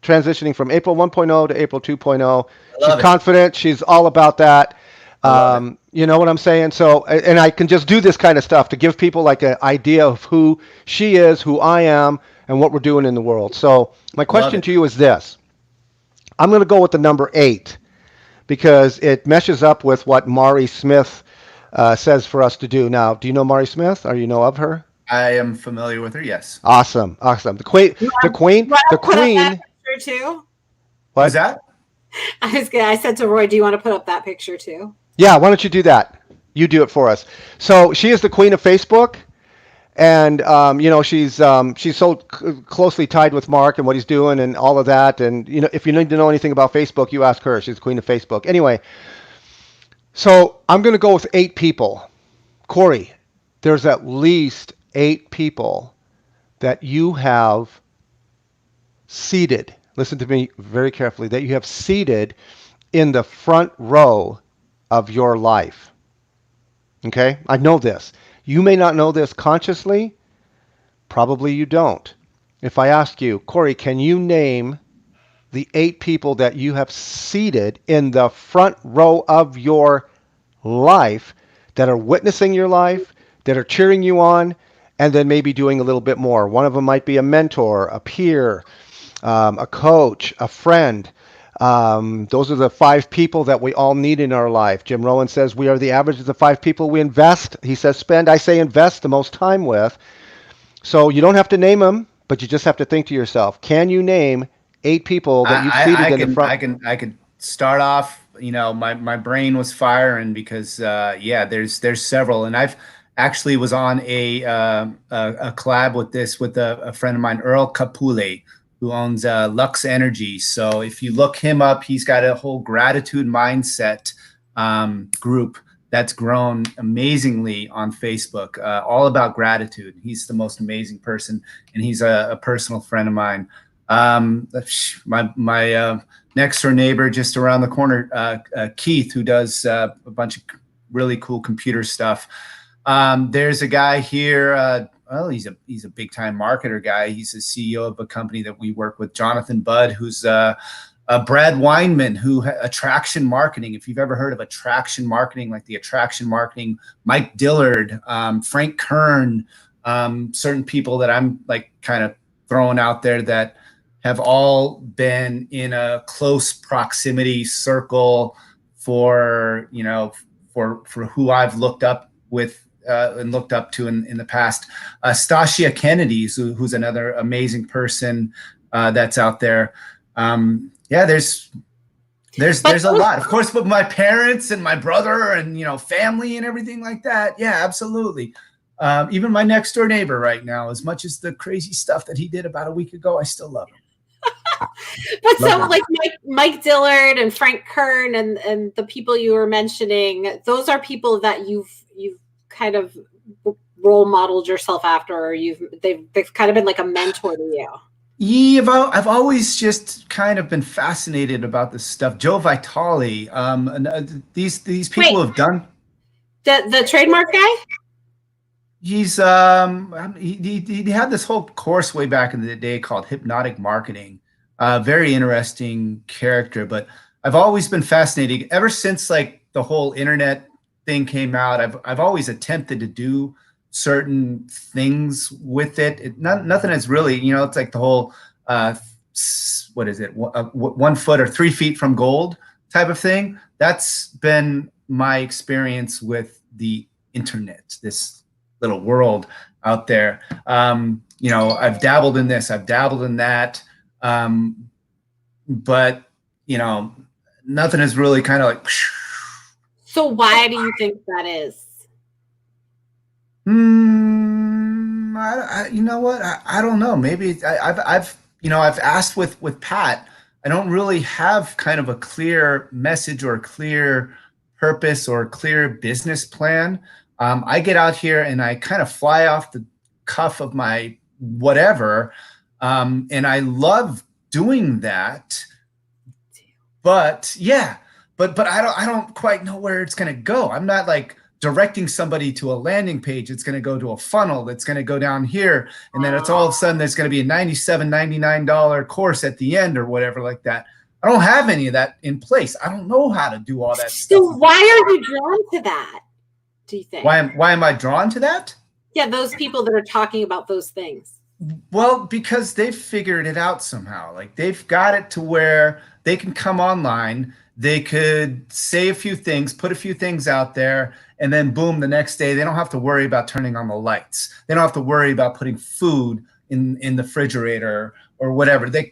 transitioning from April 1.0 to April 2.0. She's confident. She's all about that. You know what I'm saying? So, and I can just do this kind of stuff to give people like an idea of who she is, who I am, and what we're doing in the world. So my question to you is this. I'm going to go with the number 8 because it meshes up with what Mari Smith says for us to do. Now, do you know Mari Smith? Or you know of her? I am familiar with her, yes. Awesome. The queen. Picture too? What is that? I said to Roy, do you want to put up that picture too? Yeah, why don't you do that? You do it for us. So she is the queen of Facebook. And, she's so closely tied with Mark and what he's doing and all of that. And, if you need to know anything about Facebook, you ask her. She's the queen of Facebook. Anyway, so I'm going to go with 8 people. Corey, there's at least 8 people that you have seated. Listen to me very carefully. That you have seated in the front row of your life. Okay? I know this. You may not know this consciously. Probably you don't. If I ask you, Corey, can you name the 8 people that you have seated in the front row of your life that are witnessing your life, that are cheering you on, and then maybe doing a little bit more? One of them might be a mentor, a peer, a coach, a friend. Those are the 5 people that we all need in our life. Jim Rohn says we are the average of the 5 people we invest. He says spend. I say invest the most time with. So you don't have to name them, but you just have to think to yourself, can you name 8 people that you've seated in the front? I can start off my brain was firing because there's several, and I've actually was on a collab with a friend of mine, Earl Capule, who owns Lux Energy. So if you look him up, he's got a whole gratitude mindset group that's grown amazingly on Facebook, all about gratitude. He's the most amazing person, and he's a personal friend of mine. My next door neighbor just around the corner, Keith, who does a bunch of really cool computer stuff. There's a guy here, he's a big time marketer guy. He's the CEO of a company that we work with, Jonathan Budd, who's Brad Weinman, who attraction marketing. If you've ever heard of attraction marketing, like the attraction marketing, Mike Dillard, Frank Kern, certain people that I'm like kind of throwing out there that have all been in a close proximity circle for who I've looked up with and looked up to in the past. Stasia Kennedy, who's another amazing person that's out there. There's a lot, of course, but my parents and my brother and family and everything like that. Yeah, absolutely. Even my next door neighbor right now, as much as the crazy stuff that he did about a week ago, I still love him. But so like Mike Dillard and Frank Kern and the people you were mentioning, those are people that you've kind of role modeled yourself after, or they've kind of been like a mentor to you. Yeah, I've always just kind of been fascinated about this stuff. Joe Vitale, these people have done the trademark guy. He's he had this whole course way back in the day called Hypnotic Marketing. Very interesting character, but I've always been fascinated ever since like the whole internet thing came out. I've always attempted to do certain things with it. Nothing is really, it's like the whole what is it, 1 foot or 3 feet from gold type of thing. That's been my experience with the internet, this little world out there. I've dabbled in this, I've dabbled in that, but nothing is really kind of like. So why do you think that is? You know what? I don't know. Maybe I've asked with Pat. I don't really have kind of a clear message or a clear purpose or a clear business plan. I get out here and I kind of fly off the cuff of my whatever, and I love doing that. But yeah, but I don't quite know where it's gonna go. I'm not like directing somebody to a landing page. It's going to go to a funnel that's going to go down here, and then it's all of a sudden there's going to be a $97.99 course at the end or whatever like that. I don't have any of that in place. I don't know how to do all that stuff. So why are you drawn to that, do you think? Why am I drawn to that? Yeah, those people that are talking about those things. Well, because they've figured it out somehow. Like they've got it to where they can come online, they could say a few things, put a few things out there, and then boom, the next day they don't have to worry about turning on the lights. They don't have to worry about putting food in the refrigerator or whatever. They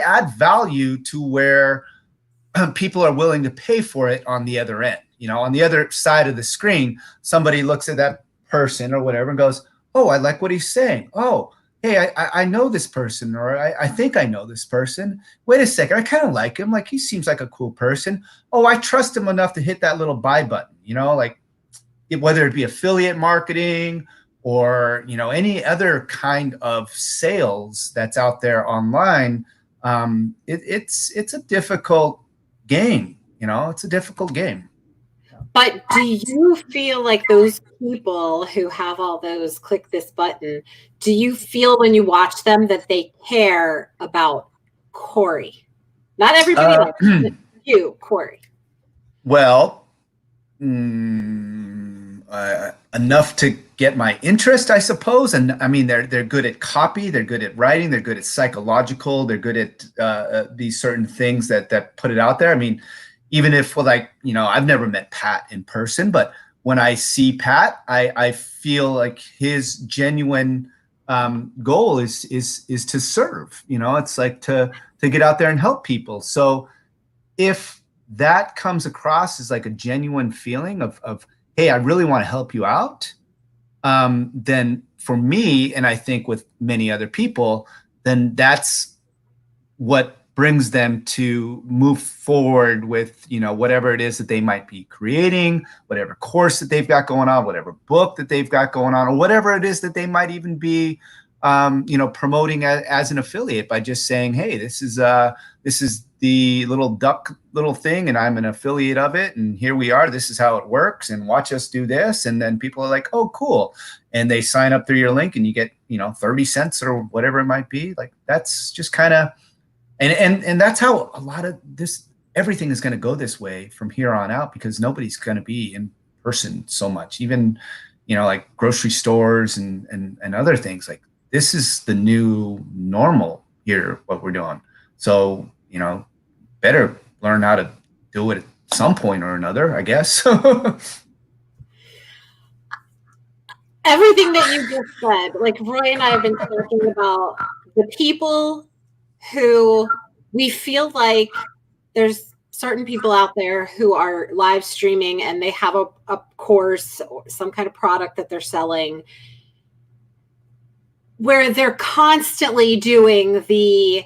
add value to where people are willing to pay for it on the other end. On the other side of the screen, somebody looks at that person or whatever and goes, "Oh, I like what he's saying. Oh, hey, I know this person, or I think I know this person. Wait a second, I kind of like him. Like he seems like a cool person. Oh, I trust him enough to hit that little buy button." Like whether it be affiliate marketing or any other kind of sales that's out there online. It's a difficult game. It's a difficult game. But do you feel like those people who have all those click this button, do you feel when you watch them that they care about Corey? Not everybody likes you, Corey. Well, enough to get my interest, I suppose. And I mean, they're good at copy, they're good at writing, they're good at psychological, they're good at these certain things that put it out there. I mean, even if I've never met Pat in person, but when I see Pat, I feel like his genuine goal is to serve. It's like to get out there and help people. So if that comes across as like a genuine feeling of hey, I really want to help you out, then for me, and I think with many other people, then that's what brings them to move forward with, you know, whatever it is that they might be creating, whatever course that they've got going on, whatever book that they've got going on, or whatever it is that they might even be, you know, promoting as an affiliate by just saying, hey, this is the little duck little thing, and I'm an affiliate of it, and here we are. This is how it works, and watch us do this. And then people are like, oh, cool. And they sign up through your link, and you get, you know, 30 cents or whatever it might be. Like, that's just kind of, and that's how a lot of this, everything is going to go this way from here on out, because nobody's going to be in person so much. Even, you know, like grocery stores and other things. Like, this is the new normal here, what we're doing. So, you know, better learn how to do it at some point or another, I guess. Everything that you just said, like Roy and I have been talking about the people who we feel like there's certain people out there who are live streaming and they have a course or some kind of product that they're selling where they're constantly doing the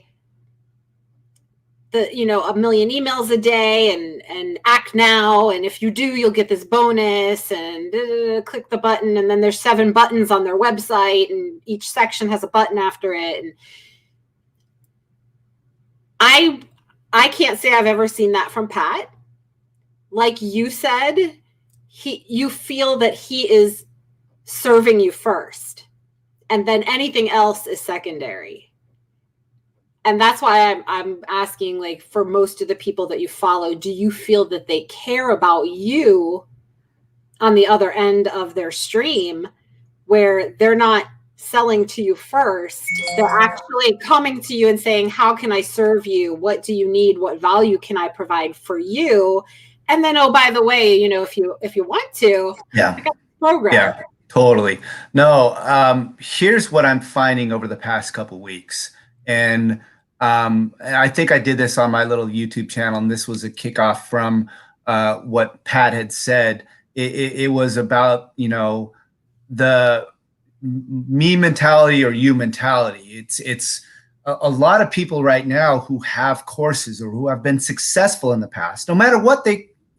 you know, 1 million emails a day and act now, and if you do, you'll get this bonus, and click the button, and then there's 7 buttons on their website, and each section has a button after it. And I can't say I've ever seen that from Pat. Like you said, you feel that he is serving you first, and then anything else is secondary. And that's why I'm asking, like, for most of the people that you follow, do you feel that they care about you on the other end of their stream, where they're not selling to you first, they're actually coming to you and saying, how can I serve you? What do you need? What value can I provide for you? And then, oh, by the way, you know, if you want to, yeah, I got a program. Yeah, totally. No, here's what I'm finding over the past couple weeks. And I think I did this on my little YouTube channel, and this was a kickoff from what Pat had said. It was about, you know, the me mentality or you mentality. It's a lot of people right now who have courses or who have been successful in the past, no matter what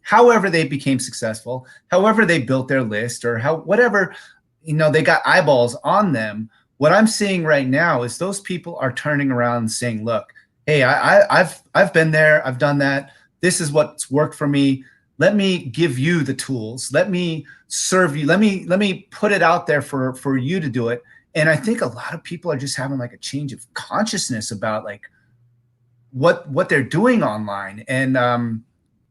however they became successful, however they built their list, or whatever, you know, they got eyeballs on them. What I'm seeing right now is those people are turning around and saying, look, hey, I've been there. I've done that. This is what's worked for me. Let me give you the tools. Let me serve you. Let me put it out there for you to do it. And I think a lot of people are just having like a change of consciousness about like what they're doing online. And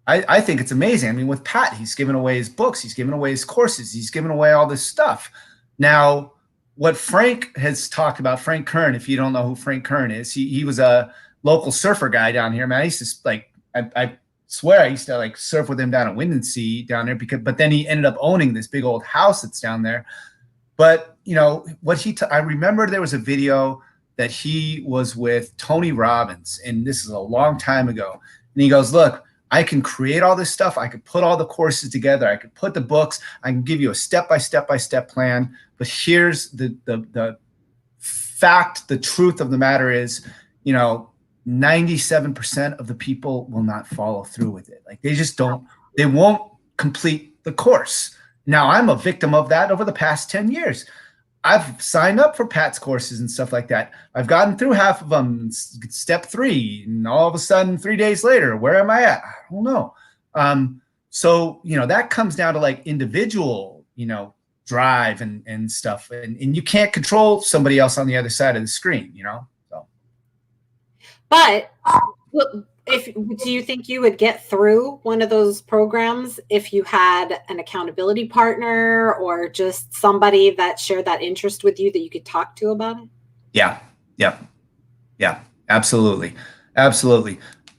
I think it's amazing. I mean, with Pat, he's giving away his books. He's giving away his courses. He's giving away all this stuff. Now, what Frank has talked about, Frank Kern, if you don't know who Frank Kern is, he was a local surfer guy down here. Man, I used to like, I swear I used to like surf with him down at Windansea down there, but then he ended up owning this big old house that's down there. But, you know, I remember there was a video that he was with Tony Robbins, and this is a long time ago. And he goes, look, I can create all this stuff. I could put all the courses together. I could put the books. I can give you a step-by-step plan. But here's the fact, the truth of the matter is, you know, 97% of the people will not follow through with it. Like, they just don't, they won't complete the course. Now, I'm a victim of that over the past 10 years. I've signed up for Pat's courses and stuff like that. I've gotten through half of them, step 3, and all of a sudden 3 days later, where am I at? I don't know. So, you know, that comes down to like individual, you know, drive and stuff. And you can't control somebody else on the other side of the screen, you know? So. But do you think you would get through one of those programs if you had an accountability partner or just somebody that shared that interest with you that you could talk to about it? Yeah, absolutely.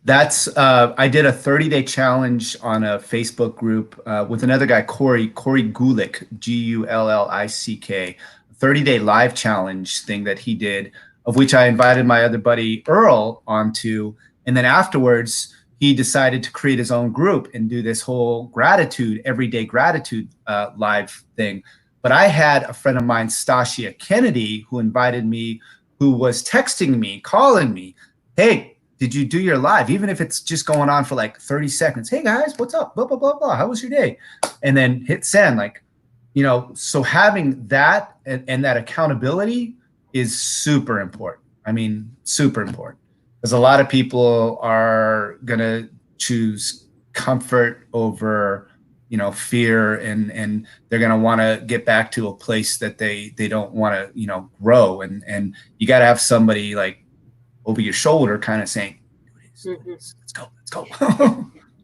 That's I did a 30-day challenge on a Facebook group with another guy, Corey Gulick, Gullick, 30-day live challenge thing that he did, of which I invited my other buddy Earl onto. And then afterwards, he decided to create his own group and do this whole gratitude, everyday gratitude live thing. But I had a friend of mine, Stasia Kennedy, who invited me, who was texting me, calling me, hey, did you do your live? Even if it's just going on for like 30 seconds. Hey guys, what's up? Blah, blah, blah, blah. How was your day? And then hit send. Like, you know, so having that and that accountability is super important. I mean, super important. Because a lot of people are going to choose comfort over, you know, fear, and they're going to want to get back to a place that they don't want to, you know, grow. And you got to have somebody like over your shoulder kind of saying, let's go.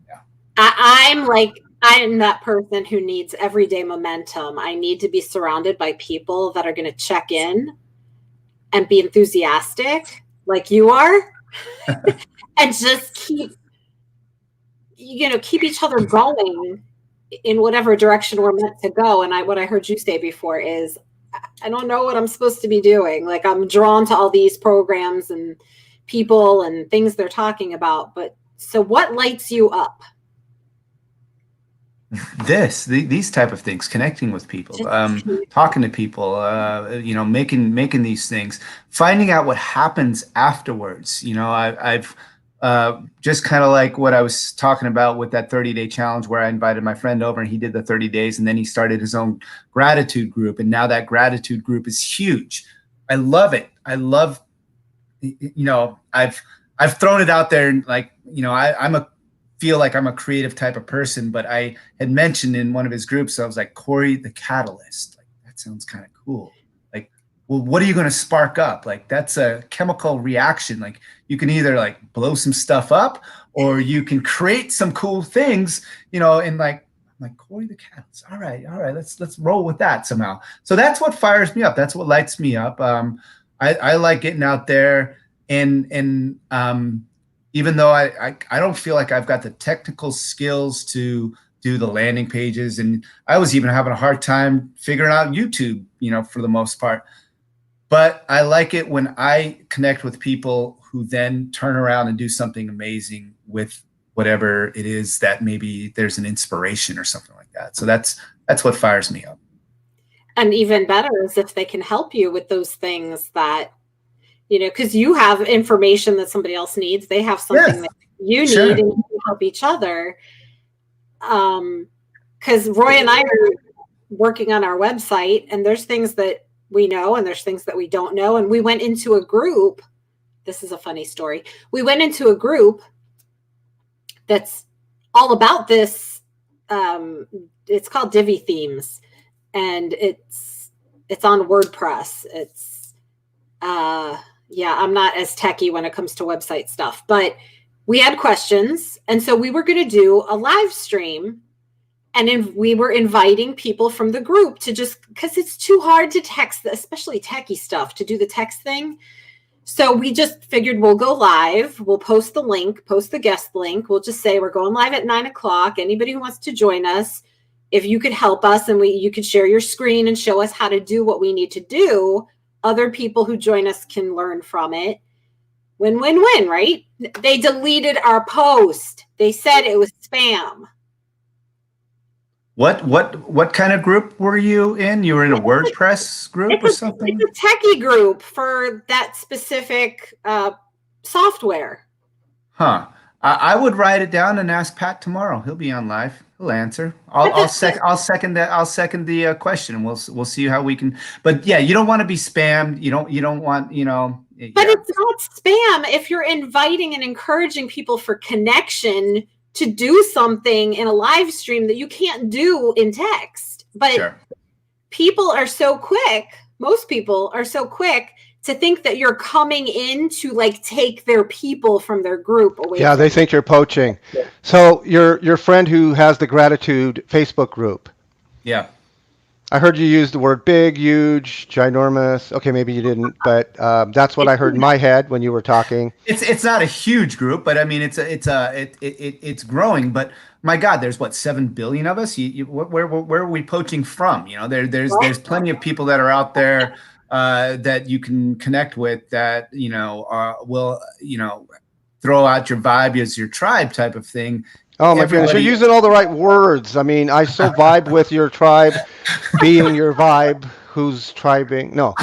Yeah. I'm that person who needs everyday momentum. I need to be surrounded by people that are going to check in and be enthusiastic like you are and just keep each other going in whatever direction we're meant to go. And what I heard you say before is, I don't know what I'm supposed to be doing. Like, I'm drawn to all these programs and people and things they're talking about. But so what lights you up? These type of things, connecting with people, talking to people, you know, making these things, finding out what happens afterwards. You know, I've just kind of like what I was talking about with that 30-day challenge, where I invited my friend over and he did the 30 days, and then he started his own gratitude group, and now that gratitude group is huge. I love it. I love, you know, I've thrown it out there, and like, you know, feel like I'm a creative type of person, but I had mentioned in one of his groups, I was like, Corey the Catalyst. Like, that sounds kind of cool. Like, well, what are you going to spark up? Like, that's a chemical reaction. Like, you can either like blow some stuff up, or you can create some cool things, you know, and like, I'm like, Corey the Catalyst. All right. Let's roll with that somehow. So that's what fires me up. That's what lights me up. I like getting out there and even though I don't feel like I've got the technical skills to do the landing pages, and I was even having a hard time figuring out YouTube, you know, for the most part. But I like it when I connect with people who then turn around and do something amazing with whatever it is that maybe there's an inspiration or something like that. So that's what fires me up. And even better is if they can help you with those things that, you know, because you have information that somebody else needs. They have something that you need, and you can help each other. Because Roy and I are working on our website, and there's things that we know and there's things that we don't know. And we went into a group. This is a funny story. We went into a group that's all about this. It's called Divi Themes, and it's on WordPress. It's yeah, I'm not as techie when it comes to website stuff, but we had questions. And so we were going to do a live stream, and we were inviting people from the group to just, because it's too hard to text, especially techie stuff, to do the text thing. So we just figured we'll go live. We'll post the link, post the guest link. We'll just say we're going live at 9:00. Anybody who wants to join us, if you could help us and you could share your screen and show us how to do what we need to do, other people who join us can learn from it. Win-win-win, right? They deleted our post. They said it was spam. What kind of group were you in? You were in a WordPress group or something? It's a techie group for that specific software. Huh. I would write it down and ask Pat tomorrow. He'll be on live. He'll answer. I'll second that. I'll second the question, and we'll see how we can. But yeah, you don't want to be spammed. You don't want, you know. But it's not spam if you're inviting and encouraging people for connection to do something in a live stream that you can't do in text. But people are so quick. Most people are so quick to think that you're coming in to like take their people from their group away. Yeah, they think you're poaching. So your friend who has the gratitude Facebook group. Yeah. I heard you use the word big, huge, ginormous. Okay, maybe you didn't, but that's what I heard in my head when you were talking. It's not a huge group, but I mean it's growing. But my God, there's what, 7 billion of us. Where are we poaching from? You know, there's plenty of people that are out there that you can connect with that, you know, will, you know, throw out your vibe as your tribe type of thing. Oh my goodness, you're using all the right words. I mean, I so vibe with your tribe being your vibe, who's tribing. No.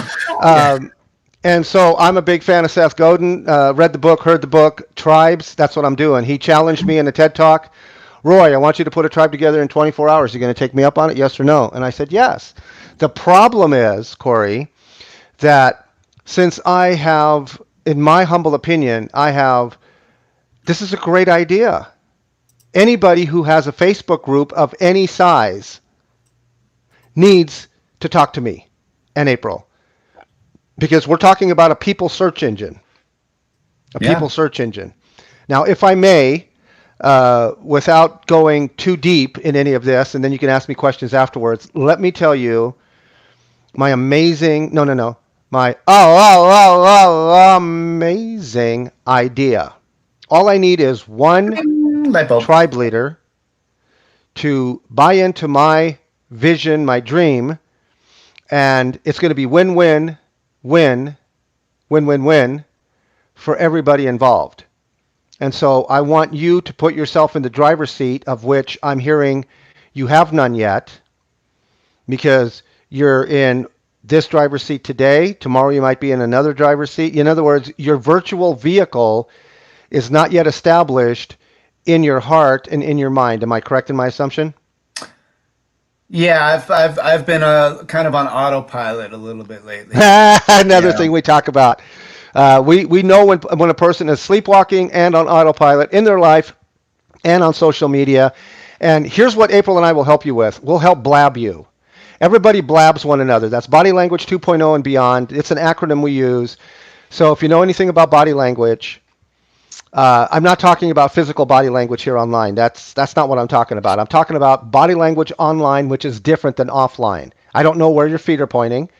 And so I'm a big fan of Seth Godin. Read the book, heard the book, Tribes. That's what I'm doing. He challenged me in a TED Talk. Roy, I want you to put a tribe together in 24 hours. You going to take me up on it? Yes or no? And I said, yes. The problem is, Corey, that since I have, in my humble opinion, this is a great idea. Anybody who has a Facebook group of any size needs to talk to me and April, because we're talking about a people search engine. People search engine. Now, if I may, without going too deep in any of this, and then you can ask me questions afterwards, let me tell you my amazing, my amazing idea. All I need is one tribe leader to buy into my vision, my dream, and it's going to be win-win for everybody involved. And so I want you to put yourself in the driver's seat, of which I'm hearing you have none yet, because you're in this driver's seat today. Tomorrow you might be in another driver's seat. In other words, your virtual vehicle is not yet established in your heart and in your mind. Am I correct in my assumption? Yeah, I've been kind of on autopilot a little bit lately. Another thing we talk about. We know when a person is sleepwalking and on autopilot in their life and on social media. And here's what April and I will help you with. We'll help blab you. Everybody blabs one another. That's Body Language 2.0 and beyond. It's an acronym we use. So if you know anything about body language, I'm not talking about physical body language here online. That's not what I'm talking about. I'm talking about body language online, which is different than offline. I don't know where your feet are pointing,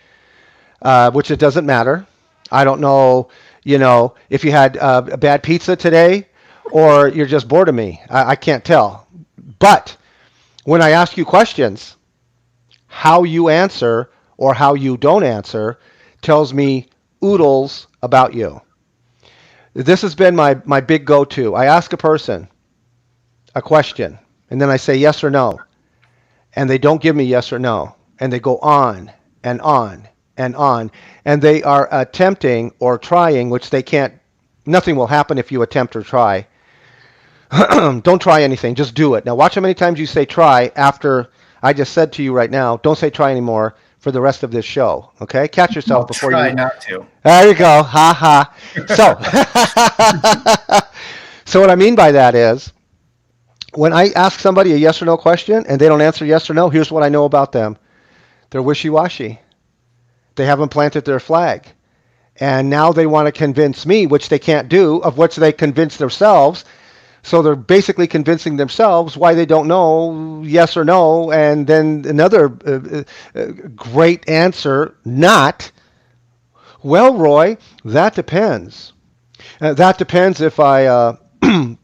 which it doesn't matter. I don't know, if you had a bad pizza today or you're just bored of me. I can't tell. But when I ask you questions, how you answer or how you don't answer tells me oodles about you. This has been my big go-to. I ask a person a question, and then I say yes or no, and they don't give me yes or no, and they go on and on and on, and they are attempting or trying, which they can't. Nothing will happen if you attempt or try. Don't try anything. Just do it. Now watch how many times you say try after I just said to you right now. Don't say try anymore for the rest of this show. Okay? Catch yourself before try you. Not to. There you go. Ha ha. So what I mean by that is, when I ask somebody a yes or no question and they don't answer yes or no, here's what I know about them. They're wishy-washy. They haven't planted their flag. And now they want to convince me, which they can't do, of which they convince themselves. So they're basically convincing themselves why they don't know yes or no. And then another great answer, not, well, Roy, that depends. That depends if I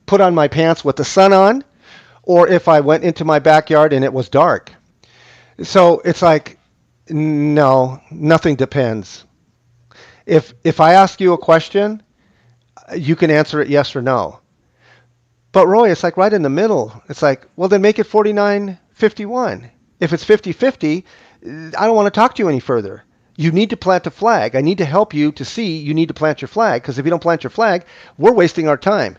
put on my pants with the sun on or if I went into my backyard and it was dark. So it's like, no, nothing depends. If I ask you a question, you can answer it yes or no. But Roy, it's like right in the middle. It's like, well, then make it 49-51. If it's 50-50, I don't want to talk to you any further. You need to plant a flag. I need to help you to see you need to plant your flag, because if you don't plant your flag, we're wasting our time.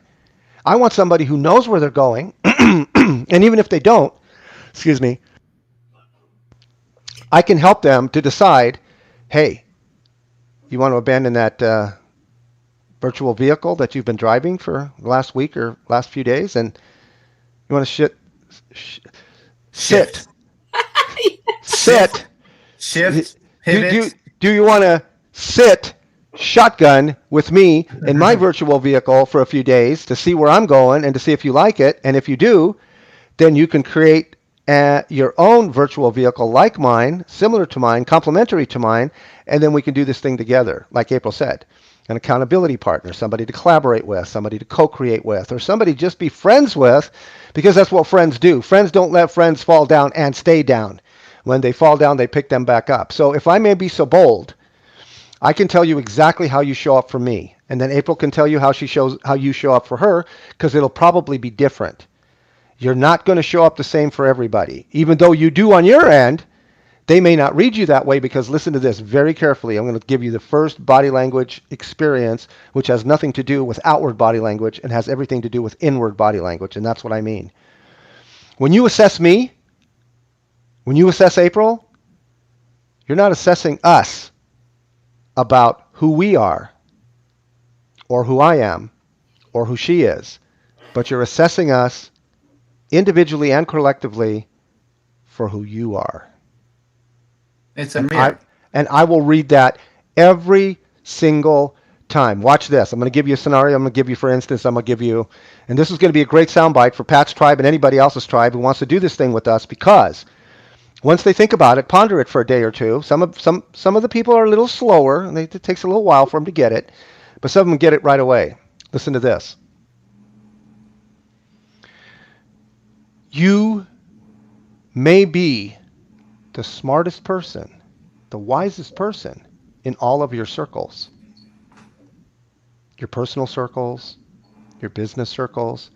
I want somebody who knows where they're going, and even if they don't, excuse me, I can help them to decide, hey, you want to abandon that virtual vehicle that you've been driving for the last week or last few days, and you want to sit. Shift. Pivot. Do you want to sit shotgun with me in my virtual vehicle for a few days to see where I'm going and to see if you like it? And if you do, then you can create your own virtual vehicle like mine, similar to mine, complementary to mine, and then we can do this thing together, like April said. An accountability partner, somebody to collaborate with, somebody to co-create with, or somebody just be friends with, because that's what friends do. Friends don't let friends fall down and stay down. When they fall down, they pick them back up. So if I may be so bold, I can tell you exactly how you show up for me. And then April can tell you how you show up for her, because it'll probably be different. You're not going to show up the same for everybody. Even though you do on your end, they may not read you that way, because listen to this very carefully. I'm going to give you the first body language experience, which has nothing to do with outward body language and has everything to do with inward body language. And that's what I mean. When you assess me, when you assess April, you're not assessing us about who we are or who I am or who she is, but you're assessing us individually and collectively for who you are. It's a mirror. And I will read that every single time. Watch this. I'm going to give you a scenario. I'm going to give you, for instance, and this is going to be a great soundbite for Pat's tribe and anybody else's tribe who wants to do this thing with us, because once they think about it, ponder it for a day or two. Some of the people are a little slower, and it takes a little while for them to get it, but some of them get it right away. Listen to this. You may be the smartest person, the wisest person in all of your circles. Your personal circles, your business circles.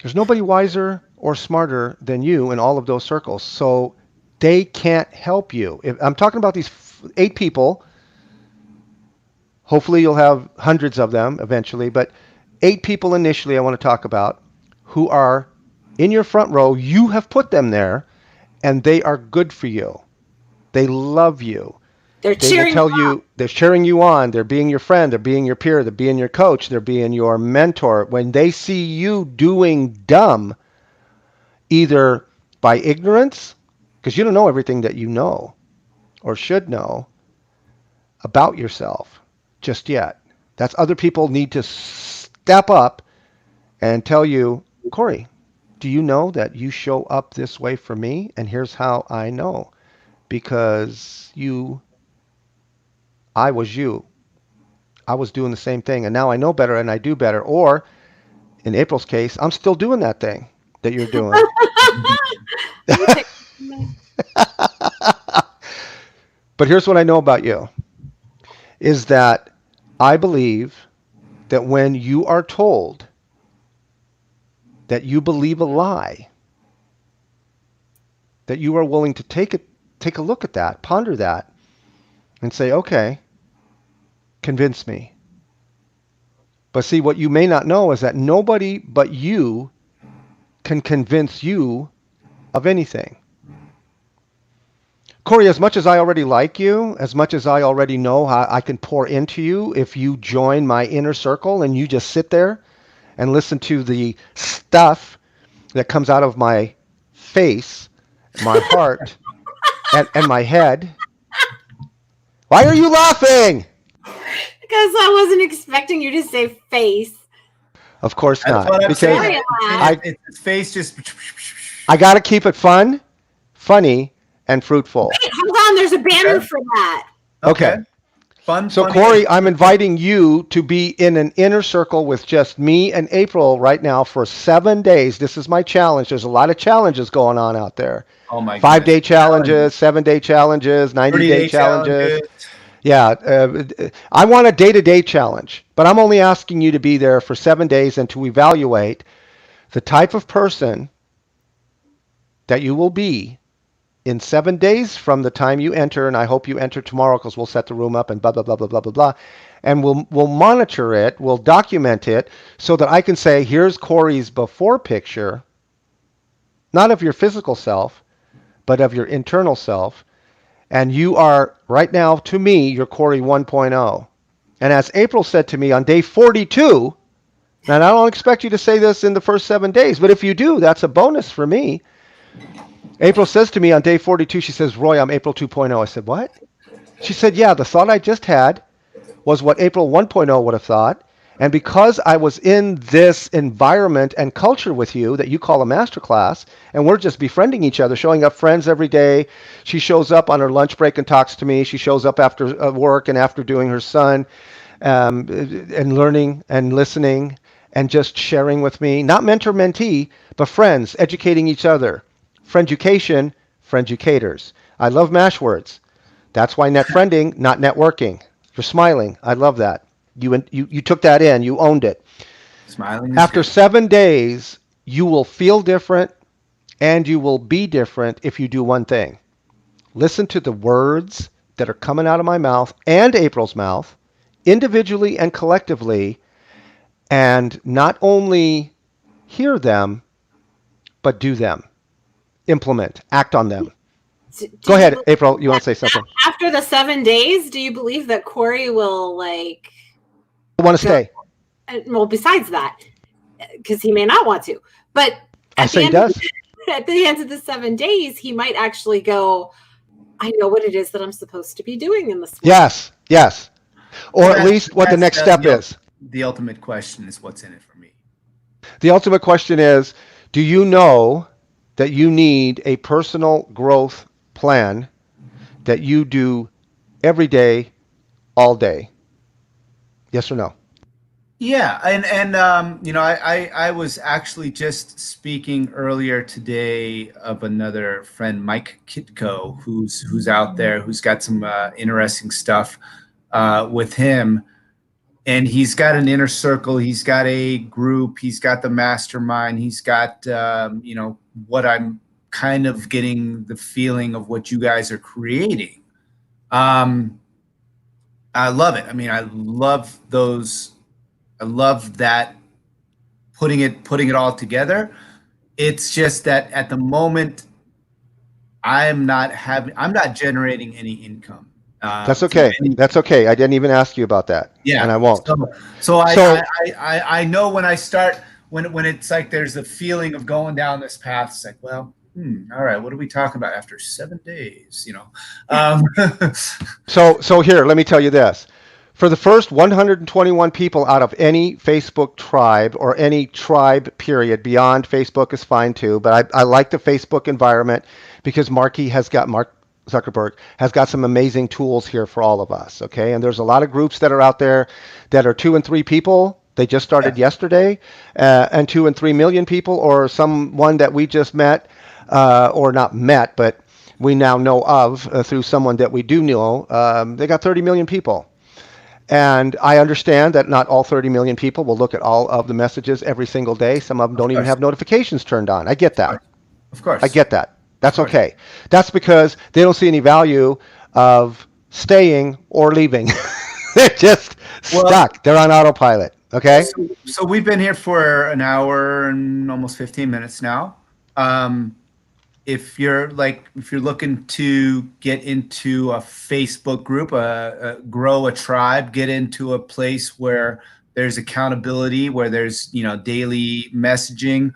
There's nobody wiser or smarter than you in all of those circles. So they can't help you. I'm talking about these 8 people. Hopefully you'll have hundreds of them eventually, but 8 people initially I want to talk about who are in your front row. You have put them there, and they are good for you. They love you. They're cheering you on. They're cheering you on. They're being your friend. They're being your peer. They're being your coach. They're being your mentor. When they see you doing dumb, either by ignorance, because you don't know everything that you know or should know about yourself just yet. That's other people need to step up and tell you, Corey, do you know that you show up this way for me? And here's how I know. Because I was you. I was doing the same thing, and now I know better and I do better. Or, in April's case, I'm still doing that thing that you're doing. But here's what I know about you, is that I believe that when you are told that you believe a lie, that you are willing to take a look at that, ponder that, and say, okay, convince me. But see, what you may not know is that nobody but you can convince you of anything. Corey, as much as I already like you, as much as I already know how I can pour into you, if you join my inner circle and you just sit there and listen to the stuff that comes out of my face, my heart, and my head. Why are you laughing? Because I wasn't expecting you to say face. Of course That's not. what I'm Because saying. I- His face just. I got to keep it fun, funny, and fruitful. Wait, hold on. There's a banner for that. Okay. Fun. So funny, Corey, I'm inviting you to be in an inner circle with just me and April right now for 7 days. This is my challenge. There's a lot of challenges going on out there. Oh my 5-day challenges, 7-day challenges, 90-day challenges. Yeah, I want a day-to-day challenge, but I'm only asking you to be there for 7 days and to evaluate the type of person that you will be in 7 days from the time you enter, and I hope you enter tomorrow because we'll set the room up and blah, blah, blah, blah, blah, blah, blah. And we'll monitor it, we'll document it so that I can say, here's Corey's before picture, not of your physical self, but of your internal self. And you are, right now, to me, you're Corey 1.0. And as April said to me on day 42, and I don't expect you to say this in the first 7 days, but if you do, that's a bonus for me. April says to me on day 42, she says, Roy, I'm April 2.0. I said, what? She said, yeah, the thought I just had was what April 1.0 would have thought. And because I was in this environment and culture with you that you call a masterclass, and we're just befriending each other, showing up friends every day. She shows up on her lunch break and talks to me. She shows up after work and after doing her son, and learning and listening and just sharing with me. Not mentor-mentee, but friends, educating each other. Frienducation, frienducators. I love MASH words. That's why net friending, not networking. You're smiling. I love that. You took that in. You owned it. Smiling is After good. 7 days, you will feel different and you will be different if you do one thing. Listen to the words that are coming out of my mouth and April's mouth, individually and collectively, and not only hear them, but do them. Implement, act on them. Do Go you ahead, believe April. You want that to say something? after the 7 days, do you believe that Corey will like I want to go? stay. Well, besides that, because he may not want to, but I at the say he end does. at the end of the 7 days, he might actually go, I know what it is that I'm supposed to be doing in this world. Yes, yes. Or at That's- least what the that's next step is. The ultimate question is what's in it for me. The ultimate question is, do you know that you need a personal growth plan that you do every day, all day? Yes or no? Yeah, and I was actually just speaking earlier today of another friend, Mike Kitko, who's out there, who's got some interesting stuff with him, and he's got an inner circle, he's got a group, he's got the mastermind, he's got what I'm kind of getting the feeling of what you guys are creating. I love it. I mean, I love those. I love that putting it all together. It's just that at the moment, I'm not generating any income. That's okay. That's okay. I didn't even ask you about that. Yeah, and I won't. So I know when I start when it's like there's a feeling of going down this path. It's like, well, all right, what are we talking about after 7 days? So here, let me tell you this. For the first 121 people out of any Facebook tribe or any tribe period, beyond Facebook is fine too, but I like the Facebook environment because Mark Zuckerberg has got some amazing tools here for all of us, okay? And there's a lot of groups that are out there that are 2 and 3 people. They just started yesterday, and 2 and 3 million people, or someone that we just met, or not met, but we now know of through someone that we do know. They got 30 million people. And I understand that not all 30 million people will look at all of the messages every single day. Some of them don't even have notifications turned on. I get that. Of course. I get that. That's okay. That's because they don't see any value of staying or leaving. They're just stuck. They're on autopilot. Okay. So we've been here for an hour and almost 15 minutes now. If you're looking to get into a Facebook group, grow a tribe, get into a place where there's accountability, where there's daily messaging,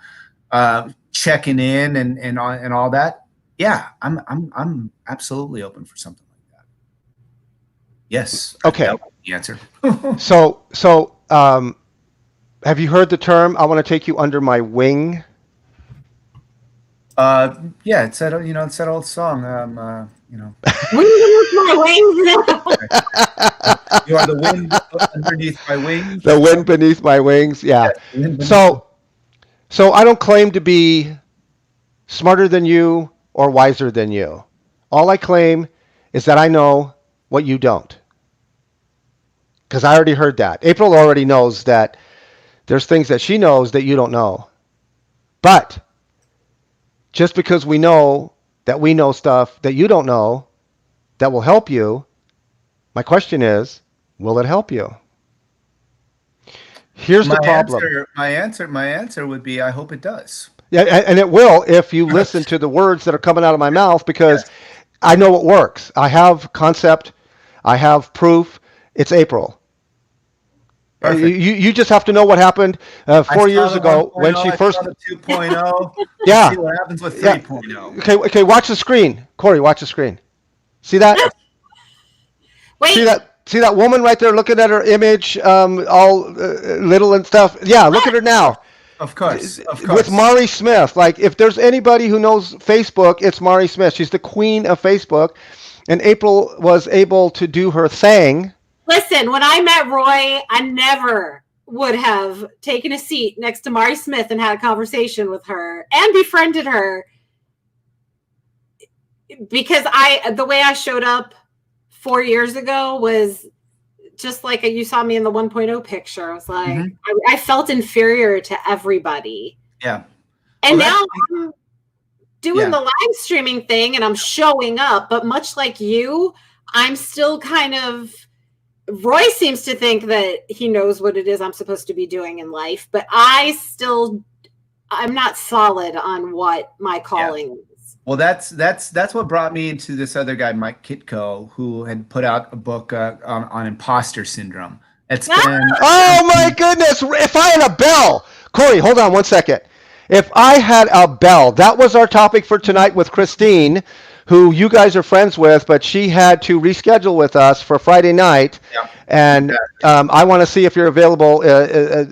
checking in, and all that. Yeah, I'm absolutely open for something like that. Yes. Okay. That was the answer. So have you heard the term? I want to take you under my wing. Yeah, it's that it's that old song. My wings now. You are the wind underneath my wings. The wind beneath my wings. Yeah. So I don't claim to be smarter than you or wiser than you. All I claim is that I know what you don't. Because I already heard that. April already knows that there's things that she knows that you don't know. But just because we know that we know stuff that you don't know that will help you, my question is, will it help you? Here's the problem. My answer would be, I hope it does. Yeah, and it will if you listen to the words that are coming out of my mouth, because I know it works. I have concept. I have proof. It's April. You just have to know what happened 4 years ago when she first. I saw the 2.0. Yeah. See what happens with 3.0. Okay. Watch the screen, Corey. Watch the screen. See that? Wait. See that woman right there looking at her image, all little and stuff. Yeah, look at her now. Of course. With Mari Smith. Like, if there's anybody who knows Facebook, it's Mari Smith. She's the queen of Facebook, and April was able to do her thing. Listen, when I met Roy, I never would have taken a seat next to Mari Smith and had a conversation with her and befriended her, because the way I showed up 4 years ago was just like you saw me in the 1.0 picture. I was like, Mhm. I felt inferior to everybody. Yeah. And Well, now I'm doing Yeah. the live streaming thing and I'm showing up, but much like you, I'm still kind of, Roy seems to think that he knows what it is I'm supposed to be doing in life, but I'm not solid on what my calling is. Well, that's what brought me into this other guy, Mike Kitko, who had put out a book on imposter syndrome. It's been Oh my goodness! If I had a bell, Corey, hold on one second. If I had a bell, that was our topic for tonight with Christine, who you guys are friends with, but she had to reschedule with us for Friday night. Yeah. And I want to see if you're available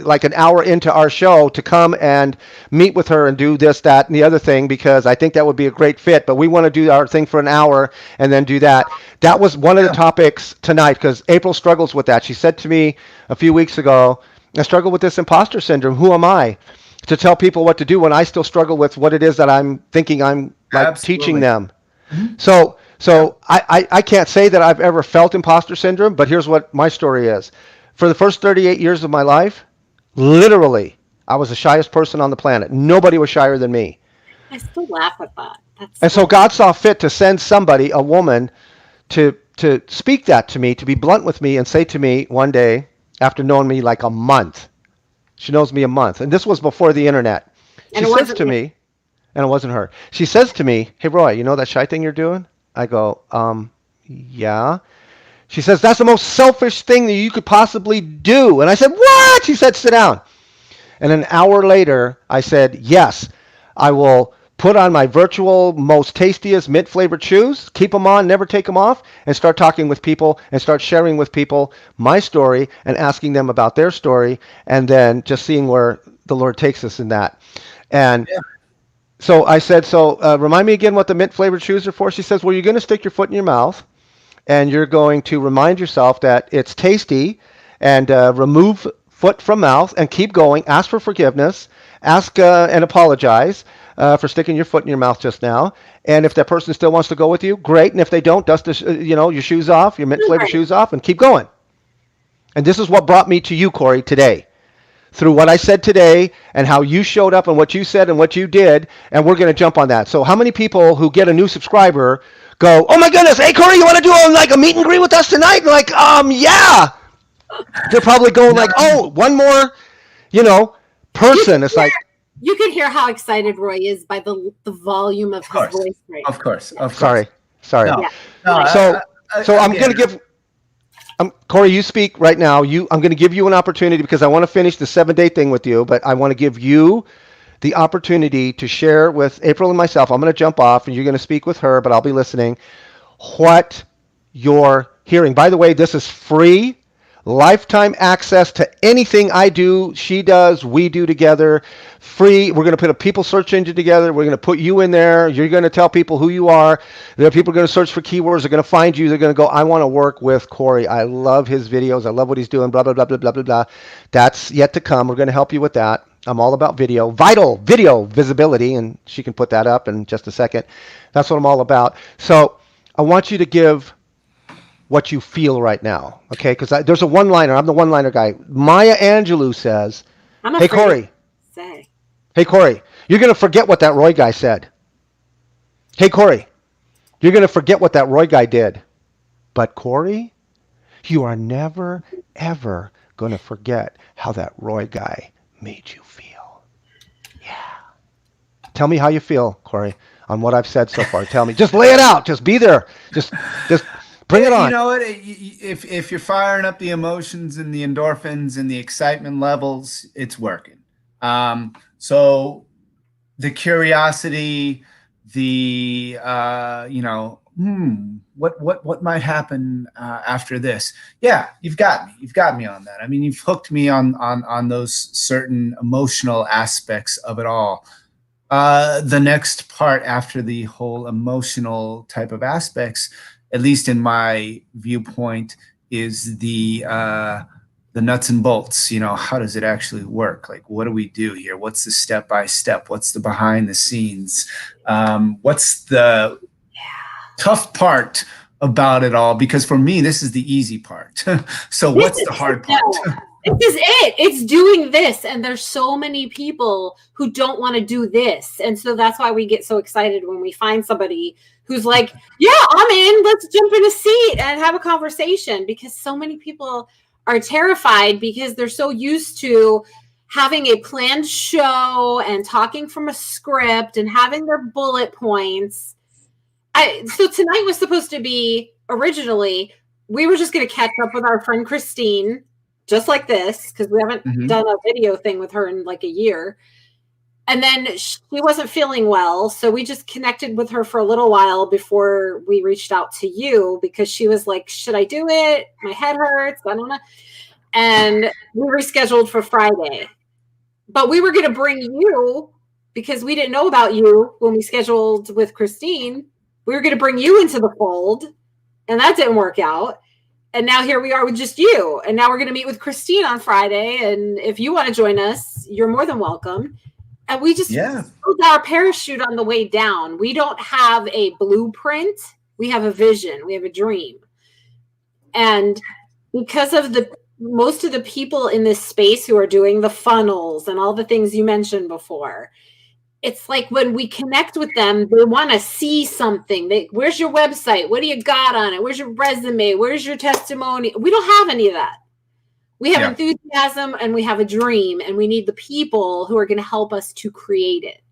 like an hour into our show to come and meet with her and do this, that, and the other thing, because I think that would be a great fit. But we want to do our thing for an hour and then do that. That was one of the topics tonight because April struggles with that. She said to me a few weeks ago, I struggle with this imposter syndrome. Who am I to tell people what to do when I still struggle with what it is that I'm thinking I'm like teaching them? So I can't say that I've ever felt imposter syndrome, but here's what my story is. For the first 38 years of my life, literally, I was the shyest person on the planet. Nobody was shyer than me. I still laugh at that. And so God saw fit to send somebody, a woman, to speak that to me, to be blunt with me and say to me one day, after knowing me like a month, she knows me a month, and this was before the internet. She says to me, and it wasn't her. She says to me, "Hey Roy, you know that shy thing you're doing?" I go, yeah. She says, "That's the most selfish thing that you could possibly do." And I said, "What?" She said, "Sit down." And an hour later, I said, "Yes, I will put on my virtual most tastiest mint flavored shoes, keep them on, never take them off, and start talking with people and start sharing with people my story and asking them about their story, and then just seeing where the Lord takes us in that." And so I said, remind me again what the mint flavored shoes are for. She says, well, you're going to stick your foot in your mouth and you're going to remind yourself that it's tasty and remove foot from mouth and keep going. Ask for forgiveness. Ask and apologize for sticking your foot in your mouth just now. And if that person still wants to go with you, great. And if they don't, dust your shoes off, your mint flavored shoes off, and keep going. And this is what brought me to you, Corey, today. Through what I said today and how you showed up and what you said and what you did, and we're going to jump on that. So how many people who get a new subscriber go, "Oh my goodness, hey Corey, you want to do like a meet and greet with us tonight?" And like, yeah. They're probably going like, "Oh, one more, person." It's like, you can hear how excited Roy is by the volume of his voice right now. Of course. Sorry. No, So I'm going to give. Corey, you speak right now. I'm going to give you an opportunity because I want to finish the 7-day thing with you, but I want to give you the opportunity to share with April and myself. I'm going to jump off and you're going to speak with her, but I'll be listening. What you're hearing. By the way, this is free, lifetime access to anything I do, she does, we do together. Free. We're going to put a people search engine together. We're going to put you in there. You're going to tell people who you are. There are people going to search for keywords. They're going to find you. They're going to go, "I want to work with Corey. I love his videos. I love what he's doing, blah, blah, blah, blah, blah, blah, blah." That's yet to come. We're going to help you with that. I'm all about video, vital video visibility, and she can put that up in just a second. That's what I'm all about. So I want you to give what you feel right now, okay? Because there's a one-liner. I'm the one-liner guy. Maya Angelou says, "Hey, Corey. Hey, Corey, you're going to forget what that Roy guy said. Hey, Corey, you're going to forget what that Roy guy did. But, Corey, you are never, ever going to forget how that Roy guy made you feel." Yeah. Tell me how you feel, Corey, on what I've said so far. Tell me. Just lay it out. Just be there. Just bring it on. You know what? If you're firing up the emotions and the endorphins and the excitement levels, it's working. So the curiosity, the what might happen after this? Yeah, you've got me. You've got me on that. I mean, you've hooked me on those certain emotional aspects of it all. The next part after the whole emotional type of aspects, at least in my viewpoint, is the nuts and bolts. How does it actually work? Like, what do we do here? What's the step by step? What's the behind the scenes? What's the tough part about it all, because for me, this is the easy part. So what's the hard part? This is it. It's doing this. And there's so many people who don't want to do this. And so that's why we get so excited when we find somebody who's like, yeah, I'm in. Let's jump in a seat and have a conversation, because so many people are terrified because they're so used to having a planned show and talking from a script and having their bullet points. So tonight was supposed to be, originally, we were just going to catch up with our friend Christine, just like this, because we haven't done a video thing with her in like a year. And then she wasn't feeling well, so we just connected with her for a little while before we reached out to you, because she was like, should I do it? My head hurts. I don't know. And we rescheduled for Friday. But we were going to bring you, because we didn't know about you when we scheduled with Christine. We were going to bring you into the fold, and that didn't work out. And now here we are with just you. And now we're going to meet with Christine on Friday. And if you want to join us, you're more than welcome. And we just pulled our parachute on the way down. We don't have a blueprint. We have a vision. We have a dream. And because of most of the people in this space who are doing the funnels and all the things you mentioned before, it's like when we connect with them, they want to see something. Where's your website? What do you got on it? Where's your resume? Where's your testimony? We don't have any of that. We have enthusiasm and we have a dream, and we need the people who are going to help us to create it.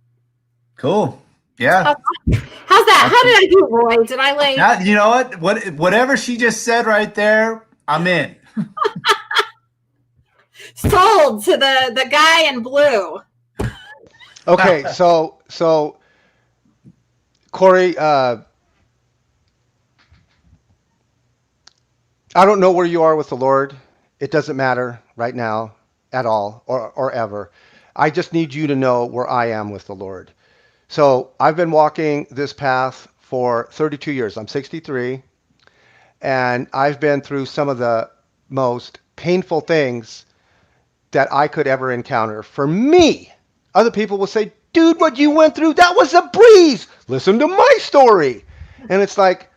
Cool. Yeah. How's that? How did I do, Roy? Did I like? You know what? Whatever she just said right there, I'm in. Sold to the guy in blue. Okay, so Corey, I don't know where you are with the Lord. It doesn't matter right now at all or ever. I just need you to know where I am with the Lord. So I've been walking this path for 32 years. I'm 63, and I've been through some of the most painful things that I could ever encounter. For me, other people will say, dude, what you went through, that was a breeze. Listen to my story. And it's like,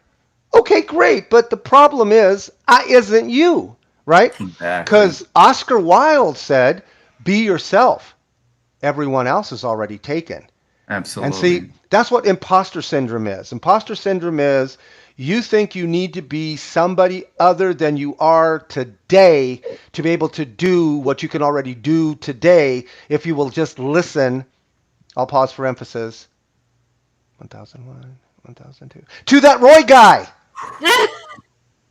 okay, great. But the problem is, I isn't you, right? Because Oscar Wilde said, be yourself. Everyone else is already taken. Absolutely. And see, that's what imposter syndrome is. Imposter syndrome is you think you need to be somebody other than you are today to be able to do what you can already do today if you will just listen. I'll pause for emphasis. 1001, 1002. To that Roy guy.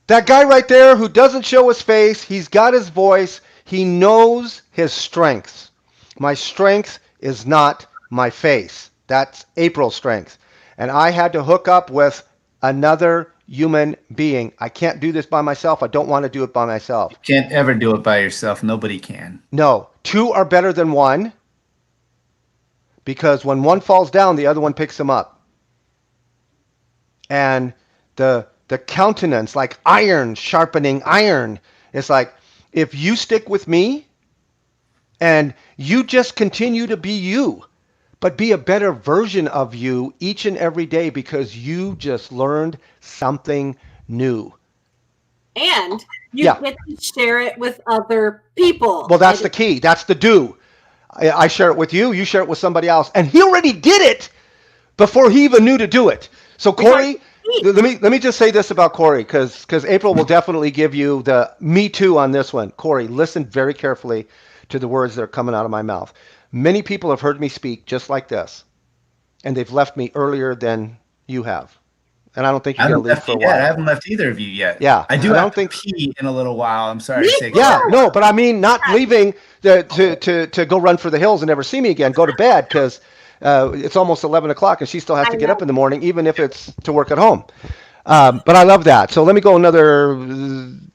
That guy right there who doesn't show his face. He's got his voice. He knows his strengths. My strength is not my face. That's April's strength. And I had to hook up with another human being. I can't do this by myself. I don't want to do it by myself. You can't ever do it by yourself. Nobody can. No. Two are better than one, because when one falls down, the other one picks him up. And the countenance, like iron sharpening iron, it's like, if you stick with me and you just continue to be you, but be a better version of you each and every day, because you just learned something new. And you get to share it with other people. Well, that's the key. That's the do. I share it with you. You share it with somebody else. And he already did it before he even knew to do it. So Corey, let me just say this about Corey, because April will definitely give you the me too on this one. Corey, listen very carefully to the words that are coming out of my mouth. Many people have heard me speak just like this, and they've left me earlier than you have. And I don't think you're going to leave for a while. I haven't left either of you yet. Yeah. I don't think pee in a little while. I'm sorry to say. Yeah, no, but I mean not leaving to go run for the hills and never see me again. Go to bed, because it's almost 11 o'clock and she still has to get up in the morning, even if it's to work at home. But I love that. So let me go another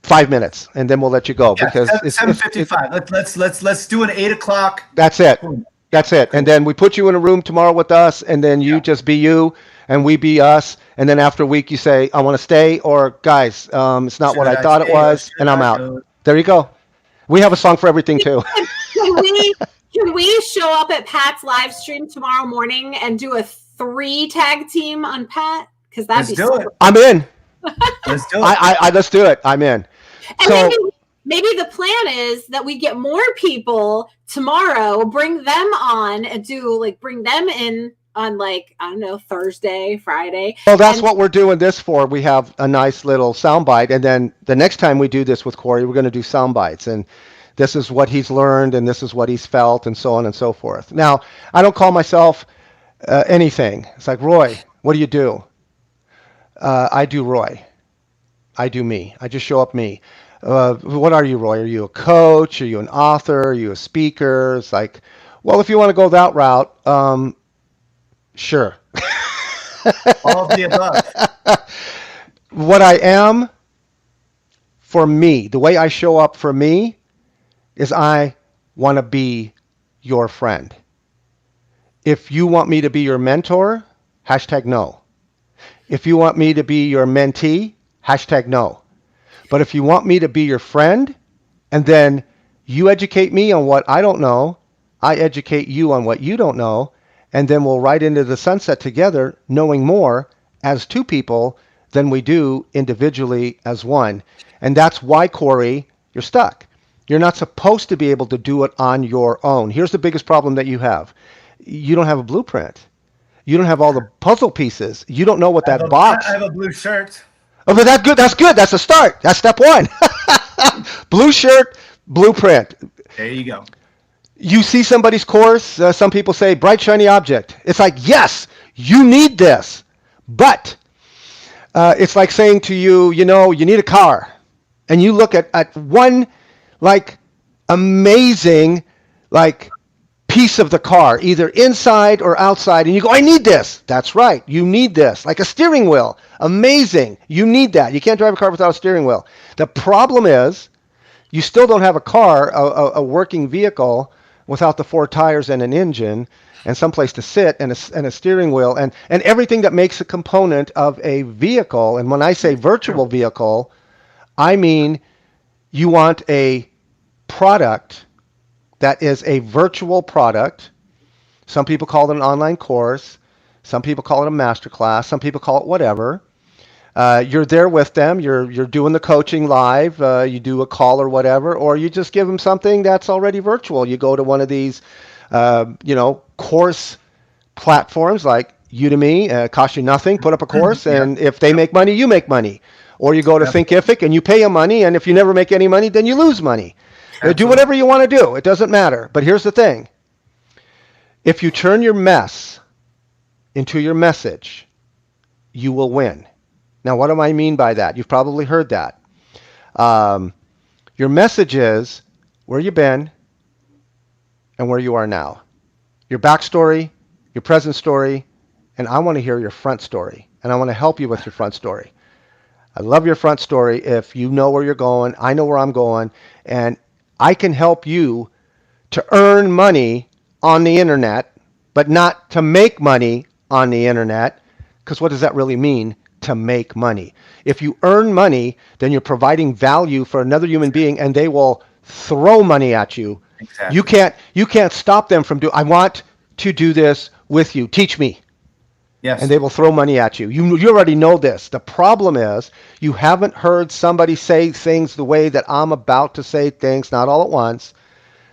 5 minutes, and then we'll let you go, because it's 7:55. Let's do an 8 o'clock. That's it. That's it. And then we put you in a room tomorrow with us, and then you just be you and we be us. And then after a week you say, I want to stay, or guys, it's not what I thought it was, and I'm out. There you go. We have a song for everything too. Can we show up at Pat's live stream tomorrow morning and do a 3 tag team on Pat? Because that'd be I'm in. Let's do it. Let's do it. I'm in. And So maybe the plan is that we get more people tomorrow, bring them on and bring them in on I don't know, Thursday, Friday. well, that's what we're doing this for. We have a nice little soundbite, and then the next time we do this with Corey, we're going to do sound bites, and this is what he's learned, and this is what he's felt, and so on and so forth. Now, I don't call myself anything. It's like, Roy, what do you do? I do Roy. I do me. I just show up me. What are you, Roy? Are you a coach? Are you an author? Are you a speaker? It's like, well, if you want to go that route, sure. All of the above. What I am for me, the way I show up for me is I want to be your friend. If you want me to be your mentor, #no. If you want me to be your mentee, #no. But if you want me to be your friend, and then you educate me on what I don't know, I educate you on what you don't know, and then we'll ride into the sunset together, knowing more as two people than we do individually as one. And that's why, Corey, you're stuck. You're not supposed to be able to do it on your own. Here's the biggest problem that you have. You don't have a blueprint. You don't have all the puzzle pieces. You don't know what that box. I have a blue shirt. Oh, but that's good. That's good. That's a start. That's step one. Blue shirt, blueprint. There you go. You see somebody's course. Some people say bright, shiny object. It's like, yes, you need this. But it's like saying to you, you need a car. And you look at one amazing piece of the car, either inside or outside, and you go, I need this. That's right. You need this. Like a steering wheel. Amazing. You need that. You can't drive a car without a steering wheel. The problem is you still don't have a car, a working vehicle, without the 4 tires and an engine and someplace to sit and a steering wheel and everything that makes a component of a vehicle. And when I say virtual vehicle, I mean you want a product that is a virtual product. Some people call it an online course. Some people call it a masterclass. Some people call it whatever. You're there with them. You're doing the coaching live. You do a call or whatever, or you just give them something that's already virtual. You go to one of these, course platforms like Udemy. Cost you nothing. Put up a course, and if they make money, you make money. Or you go to Thinkific and you pay them money, and if you never make any money, then you lose money. Do whatever you want to do. It doesn't matter. But here's the thing. If you turn your mess into your message, you will win. Now, what do I mean by that? You've probably heard that. Your message is where you've been and where you are now. Your backstory, your present story, and I want to hear your front story. And I want to help you with your front story. I love your front story. If you know where you're going, I know where I'm going, and I can help you to earn money on the internet, but not to make money on the internet, because what does that really mean, to make money? If you earn money, then you're providing value for another human being, and they will throw money at you. Exactly. You can't stop them from I want to do this with you. Teach me. Yes. And they will throw money at you. You already know this. The problem is you haven't heard somebody say things the way that I'm about to say things, not all at once,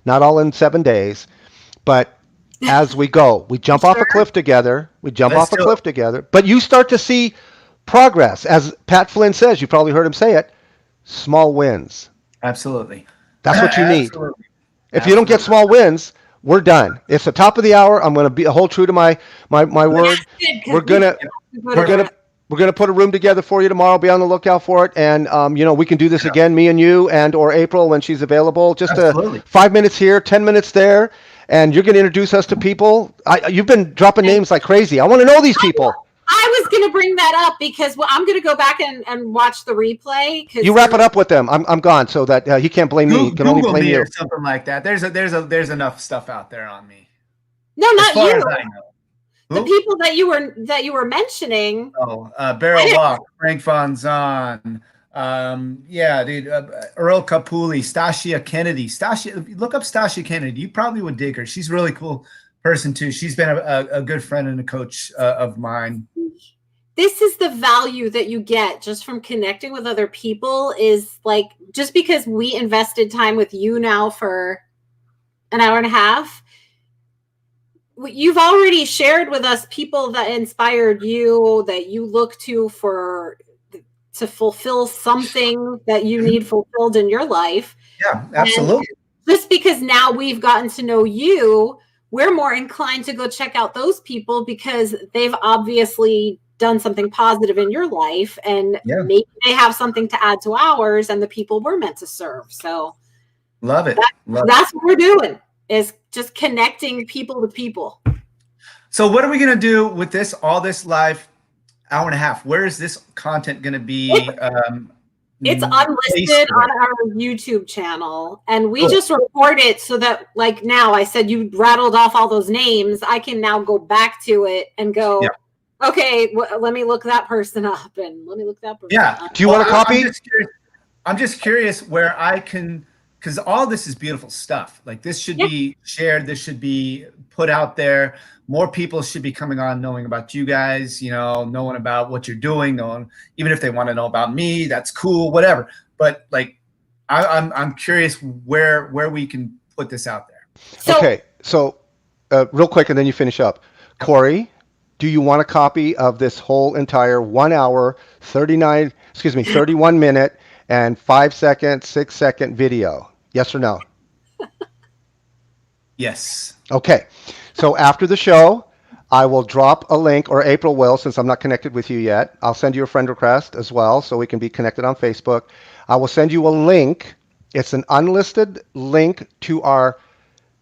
not all in 7 days, but as we go. We jump off a cliff together. But you start to see progress. As Pat Flynn says, you probably heard him say it, small wins. Absolutely. That's what you need. If you don't get small wins, we're done. It's the top of the hour. I'm going to hold true to my word. We're gonna put a room together for you tomorrow. Be on the lookout for it, and we can do this again, me and you, and or April when she's available. Just 5 minutes here, 10 minutes there, and you're going to introduce us to people. You've been dropping names like crazy. I want to know these people. I was going to bring that up because I'm going to go back and watch the replay. You wrap it up with them. I'm gone, so that he can't blame me. He can only blame you. Or something like that. There's enough stuff out there on me. No, not you. The people that you were mentioning. Beryl Bach, Frank Von Zahn. Earl Capulli, Stasia Kennedy. Look up Stasia Kennedy. You probably would dig her. She's a really cool person too. She's been a good friend and a coach of mine. this is the value that you get just from connecting with other people. Is like, just because we invested time with you now for an hour and a half, you've already shared with us people that inspired you, that you look to fulfill something that you need fulfilled in your life. Yeah, absolutely. And just because now we've gotten to know you, we're more inclined to go check out those people because they've obviously done something positive in your life, and maybe they have something to add to ours and the people we're meant to serve. So love it. That's what we're doing, is just connecting people with people. So what are we going to do with this, all this live hour and a half? Where is this content going to be? It's unlisted on our YouTube channel, and we just record it so that, like, now I said you rattled off all those names. I can now go back to it and go, okay, let me look that person up, and let me look that person up. Do you want a copy? I'm just curious where I can, because all this is beautiful stuff. Like, this should be shared. This should be put out there. More people should be coming on, knowing about you guys, knowing about what you're doing, even if they want to know about me, that's cool, whatever. But like, I'm curious where we can put this out there. So real quick, and then you finish up. Corey, do you want a copy of this whole entire 1 hour, 31 minute and 5 second, 6 second video? Yes or no? Yes. Okay. So after the show, I will drop a link, or April will, since I'm not connected with you yet. I'll send you a friend request as well, so we can be connected on Facebook. I will send you a link. It's an unlisted link to our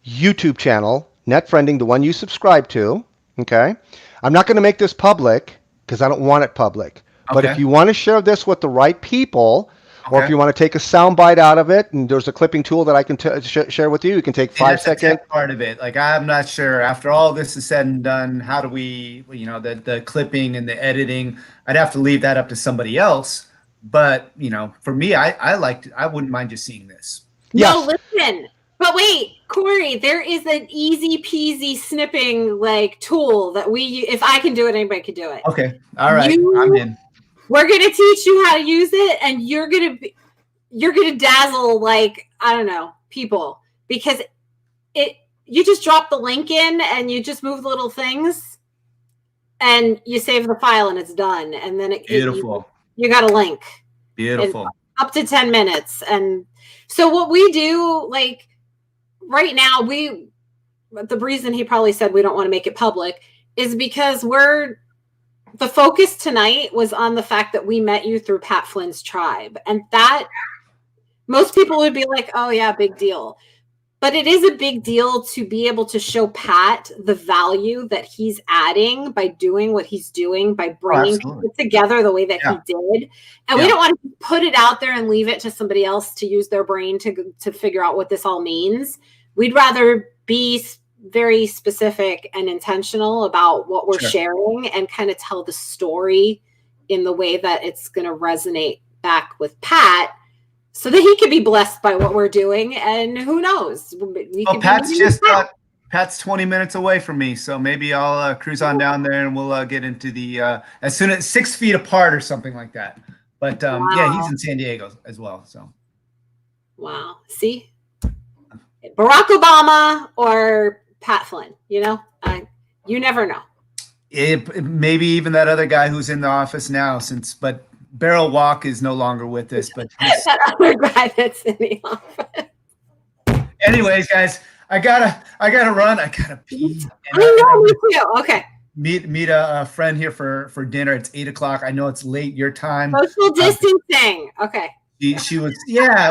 YouTube channel, NetFriending, the one you subscribe to. Okay. I'm not going to make this public because I don't want it public. But if you want to share this with the right people, or if you want to take a sound bite out of it, and there's a clipping tool that I can share with you, you can take 5 seconds. Part of it. Like, I'm not sure, after all this is said and done, how do we, the clipping and the editing, I'd have to leave that up to somebody else. But, for me, I wouldn't mind just seeing this. No, listen. But wait, Corey, there is an easy peasy snipping tool that if I can do it, anybody can do it. Okay. All right. I'm in. We're going to teach you how to use it, and you're going to dazzle, I don't know, people, because you just drop the link in and you just move the little things and you save the file and it's done. And then beautiful. You got a link. Beautiful. Up to 10 minutes. And so what we do, right now, the reason he probably said we don't want to make it public is because the focus tonight was on the fact that we met you through Pat Flynn's tribe. And that most people would be like, oh yeah, big deal. But it is a big deal to be able to show Pat the value that he's adding by doing what he's doing, by bringing people together the way that he did. And we don't want to put it out there and leave it to somebody else to use their brain to figure out what this all means. We'd rather be very specific and intentional about what we're sharing and kind of tell the story in the way that it's going to resonate back with Pat, so that he could be blessed by what we're doing. And who knows? Pat's 20 minutes away from me, so maybe I'll cruise on down there and we'll get into the as soon as 6 feet apart or something like that. But he's in San Diego as well. So see, Barack Obama or Pat Flynn, you never know. Maybe even that other guy who's in the office now, but Beryl Walk is no longer with us. But that other guy that's in the office. Anyways, guys, I gotta run. I gotta pee. I know, me too. Okay. Meet a friend here for dinner. It's 8 o'clock. I know it's late your time. Social distancing. Okay. She was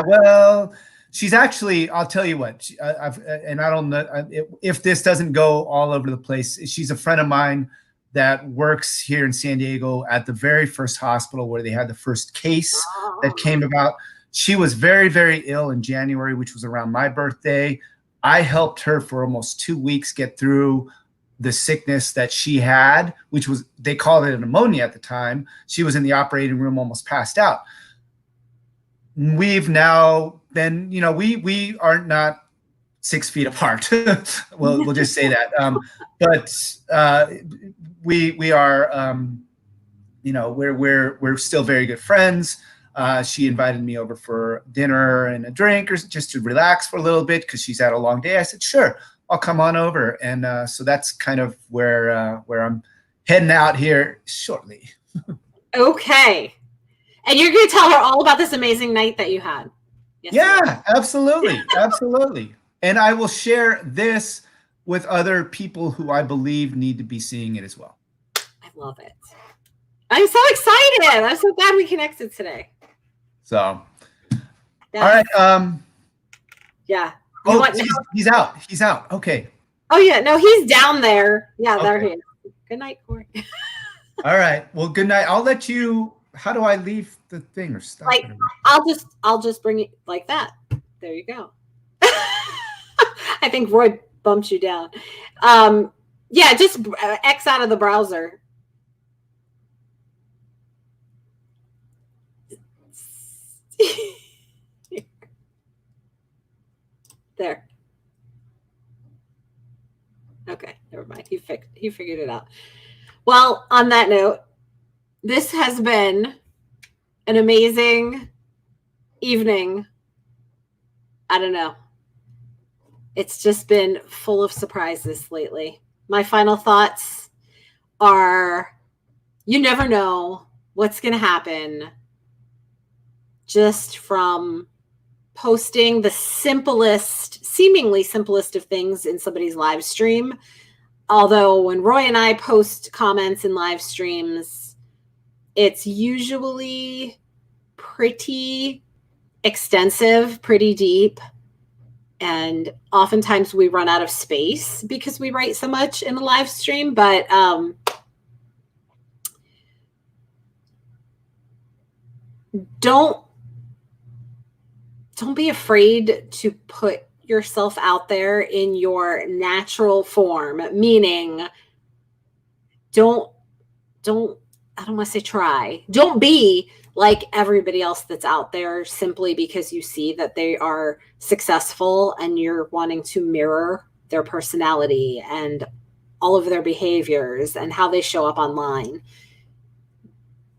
well. She's actually, I'll tell you what, I don't know if this doesn't go all over the place. She's a friend of mine that works here in San Diego at the very first hospital where they had the first case that came about. She was very, very ill in January, which was around my birthday. I helped her for almost 2 weeks get through the sickness that she had, which was, they called it a pneumonia at the time. She was in the operating room, almost passed out. We've now been, we are not 6 feet apart. we'll just say that. But we are, we're still very good friends. She invited me over for dinner and a drink, or just to relax for a little bit because she's had a long day. I said, sure, I'll come on over. And so that's kind of where I'm heading out here shortly. Okay. And you're going to tell her all about this amazing night that you had. Yeah, absolutely. Absolutely. And I will share this with other people who I believe need to be seeing it as well. I love it. I'm so excited. I'm so glad we connected today. So, all right. Yeah. He's out. He's out. Okay. Oh yeah. No, he's down there. Yeah, okay. There he is. Good night, Corey. All right. Well, good night. I'll let you. How do I leave the thing or stop? Like, I'll just bring it like that. There you go. I think Roy bumped you down. Yeah, just X out of the browser. There. Okay, never mind. He figured it out. Well, on that note, this has been an amazing evening. I don't know. It's just been full of surprises lately. My final thoughts are, you never know what's going to happen just from posting the seemingly simplest of things in somebody's live stream. Although when Roy and I post comments in live streams, it's usually pretty extensive, pretty deep. And oftentimes we run out of space because we write so much in a live stream. But don't be afraid to put yourself out there in your natural form, meaning I don't want to say try. Don't be like everybody else that's out there simply because you see that they are successful and you're wanting to mirror their personality and all of their behaviors and how they show up online.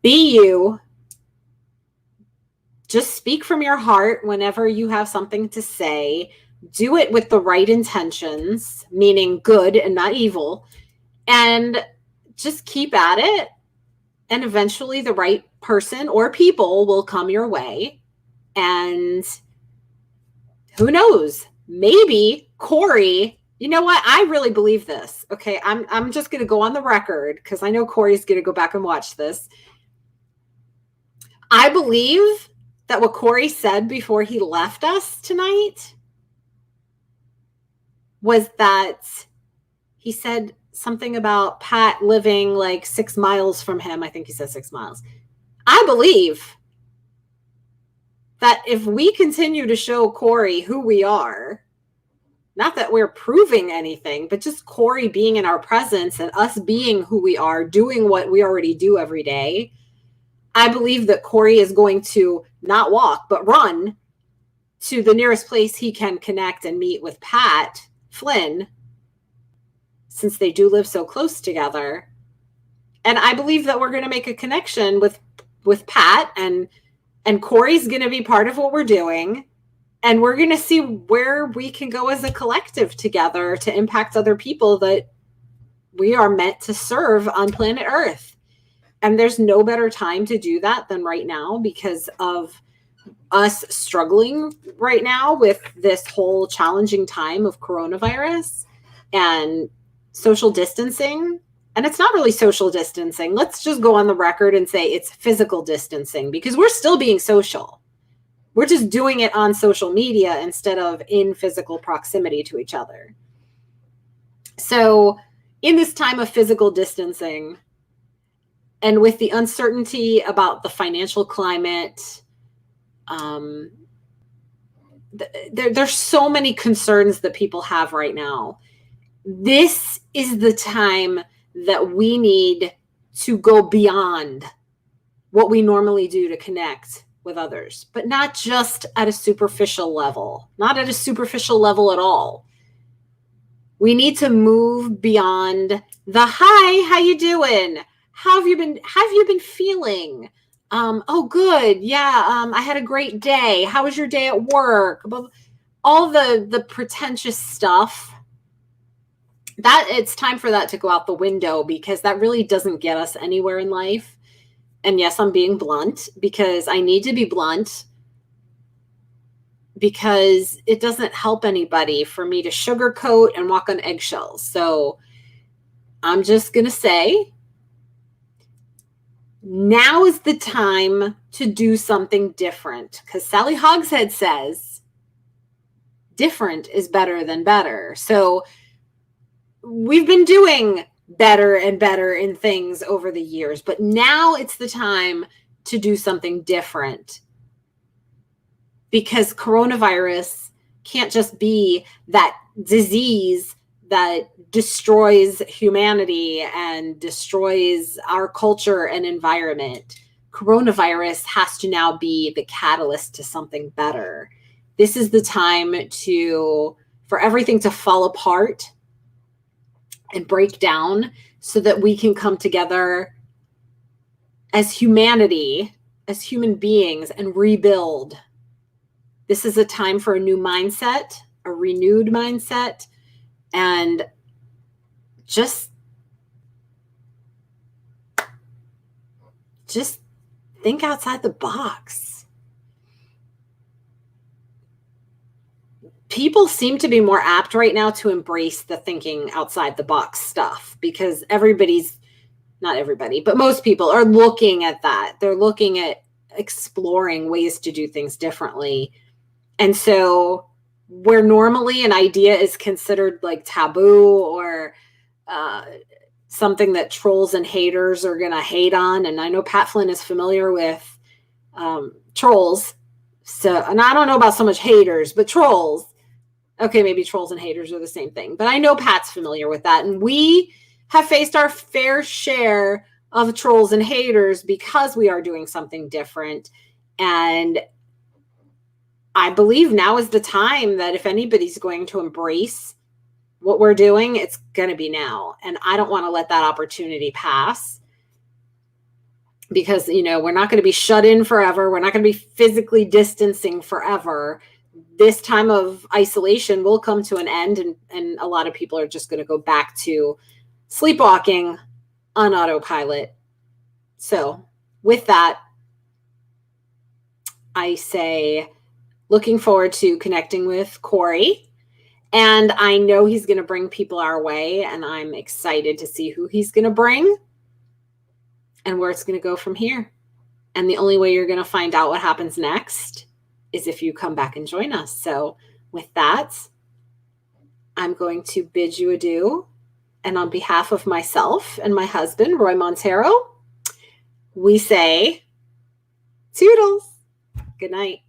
Be you. Just speak from your heart whenever you have something to say. Do it with the right intentions, meaning good and not evil, and just keep at it. And eventually the right person or people will come your way. And who knows? Maybe Corey, you know what? I really believe this. Okay, I'm just going to go on the record because I know Corey's going to go back and watch this. I believe that what Corey said before he left us tonight was that he said something about Pat living like 6 miles from him. I think he said 6 miles. I believe that if we continue to show Corey who we are, not that we're proving anything, but just Corey being in our presence and us being who we are, doing what we already do every day, I believe that Corey is going to not walk, but run to the nearest place he can connect and meet with Pat Flynn, since they do live so close together. And I believe that we're going to make a connection with Pat, and Corey's going to be part of what we're doing. And we're going to see where we can go as a collective together to impact other people that we are meant to serve on planet Earth. And there's no better time to do that than right now because of us struggling right now with this whole challenging time of coronavirus and social distancing. And it's not really social distancing. Let's just go on the record and say it's physical distancing because we're still being social. We're just doing it on social media instead of in physical proximity to each other. So in this time of physical distancing, and with the uncertainty about the financial climate, there's so many concerns that people have right now. This is the time that we need to go beyond what we normally do to connect with others, but not just at a superficial level, not at a superficial level at all. We need to move beyond the hi, how you doing? How have you been feeling? Oh, good. Yeah. I had a great day. How was your day at work? All the pretentious stuff, that it's time for that to go out the window, because that really doesn't get us anywhere in life. And yes, I'm being blunt because I need to be blunt, because it doesn't help anybody for me to sugarcoat and walk on eggshells. So I'm just going to say, now is the time to do something different, because Sally Hogshead says different is better than better. So we've been doing better and better in things over the years, but now it's the time to do something different, because coronavirus can't just be that disease that destroys humanity and destroys our culture and environment. Coronavirus has to now be the catalyst to something better. This is the time for everything to fall apart and break down, so that we can come together as humanity, as human beings, and rebuild. This is a time for a new mindset, a renewed mindset, and just think outside the box. People seem to be more apt right now to embrace the thinking outside the box stuff, because not everybody, but most people are looking at that. They're looking at exploring ways to do things differently. And so where normally an idea is considered like taboo, or something that trolls and haters are going to hate on. And I know Pat Flynn is familiar with trolls. So, and I don't know about so much haters, but trolls. Okay, maybe trolls and haters are the same thing, but I know Pat's familiar with that. And we have faced our fair share of trolls and haters because we are doing something different. And I believe now is the time that if anybody's going to embrace what we're doing, it's going to be now. And I don't want to let that opportunity pass, because, we're not going to be shut in forever. We're not going to be physically distancing forever. This time of isolation will come to an end, and a lot of people are just going to go back to sleepwalking on autopilot. So with that, I say, looking forward to connecting with Corey. And I know he's going to bring people our way, and I'm excited to see who he's going to bring and where it's going to go from here. And the only way you're going to find out what happens next is if you come back and join us. So with that, I'm going to bid you adieu. And on behalf of myself and my husband, Roy Montero, we say toodles. Good night.